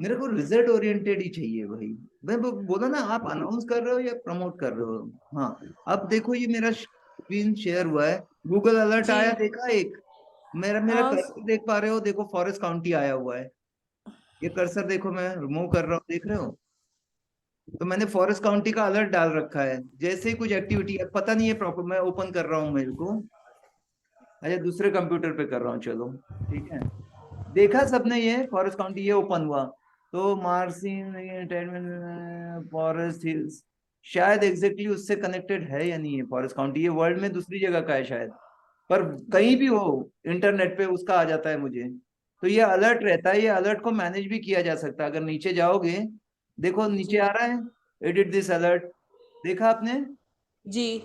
मेरे को रिजल्ट ओरिएंटेड ही चाहिए भाई। मैं बोला ना, आप अनाउंस कर रहे हो या प्रमोट कर रहे हो? हाँ, अब देखो ये मेरा स्क्रीन शेयर हुआ है, गूगल अलर्ट जी आया, देखा एक? मेरा मेरा हाँ कर्सर देख पा रहे हो? देखो फॉरेस्ट काउंटी आया हुआ है। ये कर्सर देखो, मैं रिमूव कर रहा हूँ, देख रहे हो? तो मैंने फॉरेस्ट काउंटी का अलर्ट डाल रखा है। जैसे ही कुछ एक्टिविटी है, पता नहीं है प्रॉपर, मैं ओपन कर रहा हूँ मेल को। अच्छा, दूसरे कंप्यूटर पे कर रहा हूँ, चलो ठीक है। देखा सबने ये फॉरेस्ट काउंटी ये ओपन हुआ? तो मार्सिन फॉरेस्ट हिल्स शायद एग्जैक्टली उससे कनेक्टेड है या नहीं है फॉरेस्ट काउंटी? ये वर्ल्ड में दूसरी जगह का है शायद, पर कहीं भी हो इंटरनेट पे उसका आ जाता है मुझे। तो ये अलर्ट रहता है, ये अलर्ट को मैनेज भी किया जा सकता है। अगर नीचे जाओगे, देखो नीचे जी आ रहा है एडिट दिस अलर्ट, देखा आपने? जी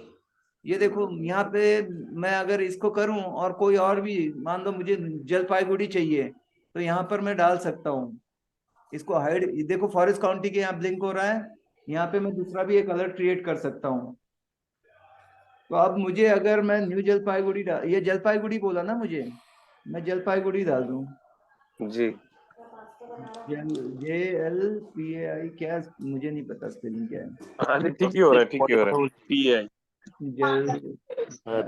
ये देखो यहाँ पे, मैं अगर इसको करूं और कोई और भी, मान लो मुझे जलपाईगुड़ी चाहिए, तो यहाँ पर मैं डाल सकता हूँ इसको हाइड। देखो फॉरेस्ट काउंटी के यहाँ ब्लिंक हो रहा है, यहाँ पे मैं दूसरा भी एक अलर्ट क्रिएट कर सकता हूँ। तो अब मुझे अगर मैं न्यू जलपाईगुड़ी ये जलपाईगुड़ी बोला ना मुझे, मैं जलपाईगुड़ी डाल दूं। जी JLPAI क्या, मुझे नहीं पता स्पेलिंग क्या है। हाँ जी, ठीक ही हो रहा है, ठीक ही हो रहा है। PI जल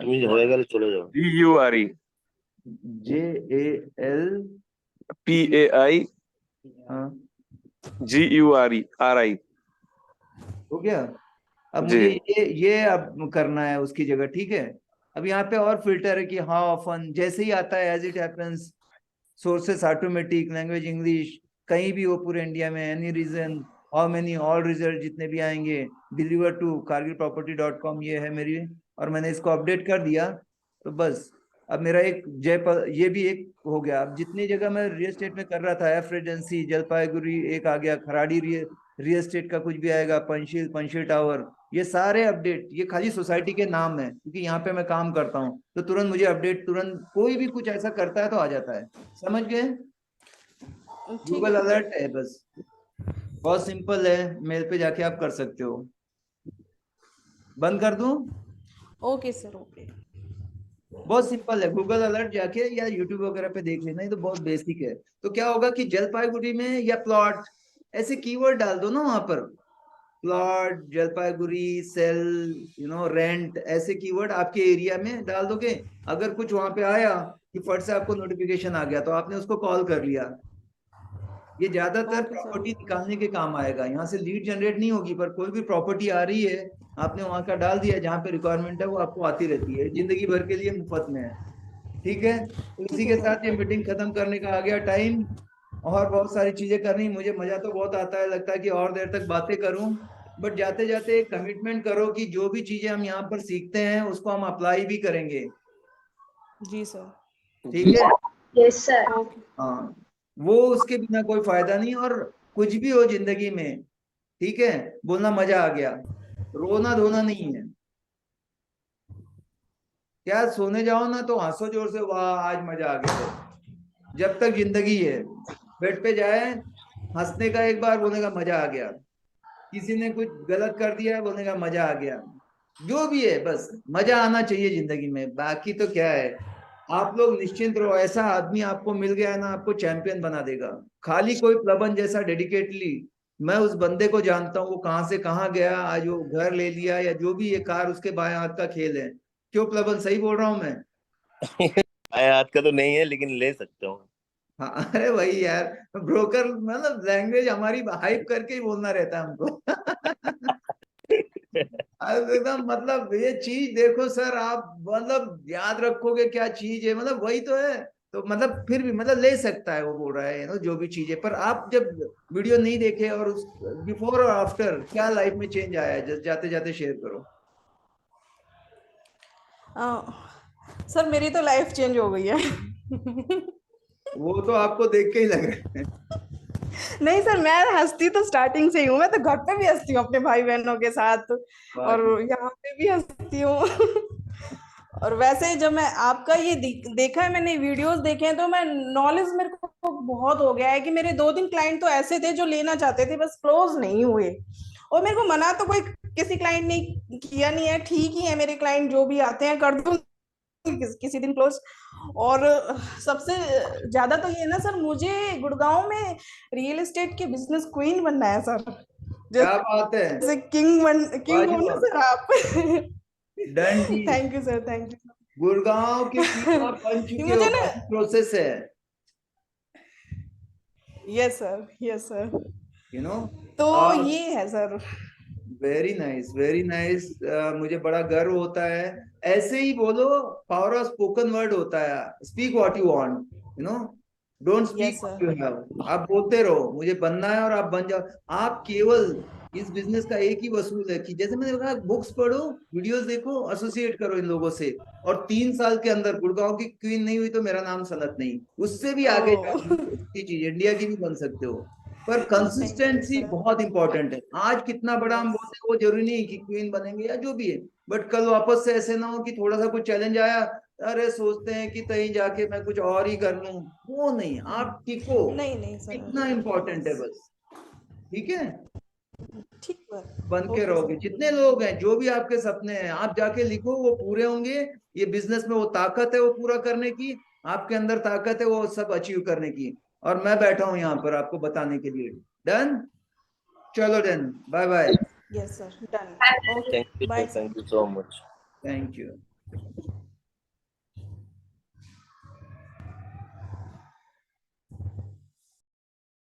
তুমি হয়ে গেলে চলে যাও। GURE JAL PAI हाँ, GURERI। हो गया। अब जी मुझे ये अब करना है उसकी जगह, ठीक है। अब यहाँ पे और फिल्टर है कि हाउ ऑफन, जैसे ही आता है as it happens, sources automatic, language English, कहीं भी हो पूरे इंडिया में, any region, how many, all result जितने भी आएंगे, डिलीवर टू kargilproperty.com, ये है मेरी। और मैंने इसको अपडेट कर दिया, तो बस अब मेरा एक ये भी एक हो गया। अब जितनी जगह मैं रियल एस्टेट में कर रहा था, एफ रेजेंसी जलपाईगुड़ी एक आ गया, खराड़ी रियल एस्टेट का कुछ भी आएगा, पंचशील पंचशील टावर, ये सारे अपडेट, ये खाली सोसाइटी के नाम है क्योंकि यहाँ पे मैं काम करता हूँ, तो तुरंत मुझे अपडेट, तुरंत कोई भी कुछ ऐसा करता है तो आ जाता है। समझ गए? ठीक गूगल है अलर्ट है बस, बहुत सिंपल है, मेल पे जाके आप कर सकते हो। बंद कर दूं? Okay sir okay. बहुत सिंपल है, गूगल अलर्ट जाके या यूट्यूब वगैरह पे देख लेना, ये तो बहुत बेसिक है। तो क्या होगा कि जलपाईगुड़ी में या प्लॉट, ऐसे कीवर्ड डाल दो ना वहां पर, प्लॉट, जलपाईगुड़ी, सेल, रेंट, ऐसे कीवर्ड आपके एरिया में डाल दोगे। अगर कुछ वहां पे आया कि फट से आपको नोटिफिकेशन आ गया, तो आपने उसको कॉल कर लिया। ये ज्यादातर ओके सर प्रॉपर्टी निकालने के काम आएगा। यहाँ से लीड जनरेट नहीं होगी, पर कोई भी प्रॉपर्टी आ रही है, आपने वहां का डाल दिया, जहाँ पे रिक्वायरमेंट है वो आपको आती रहती है, जिंदगी भर के लिए मुफ्त में है। ठीक है, तो ठीक इसी है के साथ ये मीटिंग खत्म करने का आ गया टाइम। और बहुत सारी चीजें करनी, मुझे मजा तो बहुत आता है, लगता है कि और देर तक बातें करूं, बट जाते जाते एक कमिटमेंट करो कि जो भी चीजें हम यहाँ पर सीखते हैं उसको हम अप्लाई भी करेंगे। जी सर। ठीक है? Yes sir. हाँ, वो उसके बिना कोई फायदा नहीं। और कुछ भी हो जिंदगी में, ठीक है, बोलना मजा आ गया, रोना धोना नहीं है। क्या सोने जाओ ना तो हंसो जोर से, वाह आज मजा आ गया। जब तक जिंदगी है, बेड पे जाए, हंसने का एक बार, बोलने का मजा आ गया। किसी ने कुछ गलत कर दिया, बोलने का मजा आ गया। जो भी है, बस मजा आना चाहिए जिंदगी में। बाकी तो क्या है, आप लोग निश्चिंत रहो। ऐसा आदमी आपको मिल गया है ना, आपको चैंपियन बना देगा। खाली कोई प्लबन जैसा डेडिकेटली, मैं उस बंदे को जानता हूँ, वो कहाँ से कहाँ गया, आज वो घर ले लिया या जो भी, ये कार उसके बाएं हाथ का खेल है। क्यों प्लबन, सही बोल रहा हूँ मैं? बाएं हाथ का तो नहीं है, लेकिन ले सकते हो। हाँ, अरे वही यार, ब्रोकर मतलब लैंग्वेज हमारी हाइप करके ही बोलना रहता है हमको। एकदम मतलब ये चीज देखो सर, आप मतलब याद रखोगे क्या चीज है, मतलब वही तो है। तो मतलब फिर भी मतलब ले सकता है, वो बोल रहा है, जो भी चीज है। पर आप जब वीडियो नहीं देखे, और उस बिफोर और आफ्टर क्या लाइफ में चेंज आया है, जाते जाते शेयर करो। सर मेरी तो लाइफ चेंज हो गई है। वो तो आपको देख के ही लग रहा है। नहीं सर, मैं हंसती तो स्टार्टिंग से ही हूँ। मैं तो घर पे भी हंसती हूँ अपने भाई बहनों के साथ, और यहाँ पे भी हंसती हूँ। और वैसे जब मैं आपका ये देखा है, मैंने वीडियोस देखे हैं, तो मैं नॉलेज मेरे को बहुत हो गया है कि मेरे 2-3 क्लाइंट तो ऐसे थे जो लेना चाहते थे, बस क्लोज नहीं हुए। और मेरे को मना तो कोई किसी क्लाइंट ने किया नहीं है, ठीक ही है, मेरे क्लाइंट जो भी आते हैं कर दूं किसी दिन क्लोज। और सबसे ज्यादा तो ये ना सर, मुझे गुड़गांव में रियल एस्टेट के बिजनेस क्वीन बनना है सर। क्या बात है, जैसे किंग हो ना सर आप। डन जी। Thank you sir, thank you. Gurgaon की क्वीन आप बन चुके हो, मुझे ना, प्रोसेस है। Yes sir, yes sir. You know, तो ये है sir. Very nice, very nice. मुझे बड़ा गर्व होता है। ऐसे ही बोलो, पावर ऑफ स्पोकन वर्ड होता है। Speak what you want, you know, don't speak what you have. आप बोलते रहो मुझे बनना है, और आप बन जाओ। आप केवल इस बिजनेस का एक ही वसूल है कि जैसे मैंने कहा, बुक्स पढ़ो, वीडियोस देखो, एसोसिएट करो इन लोगों से, और 3 साल के अंदर गुड़गांव की क्वीन नहीं हुई तो मेरा नाम सनत नहीं, उससे भी आगे की चीज इंडिया की भी बन सकते हो। पर कंसिस्टेंसी बहुत इंपॉर्टेंट है। आज कितना बड़ा हम बोलते हैं, वो जरूरी नहीं कि क्वीन बनेंगे या जो भी है, बट कल वापस से ऐसे ना हो कि थोड़ा सा कुछ चैलेंज आया, अरे सोचते हैं कि कहीं जाके मैं कुछ और ही कर लूं। वो नहीं, आप टिको, नहीं सर, इतना इंपॉर्टेंट है बस। ठीक है, ठीक है, बन के रहोगे। जितने लोग हैं, जो भी आपके सपने हैं, आप जाके लिखो, वो पूरे होंगे। ये बिजनेस में वो ताकत है वो पूरा करने की, आपके अंदर ताकत है वो सब अचीव करने की। और मैं बैठा हूं यहाँ पर आपको बताने के लिए। डन, चलो done, bye bye. Yes sir, done. Thank okay, you bye sir, sir. Thank you so much. Thank you.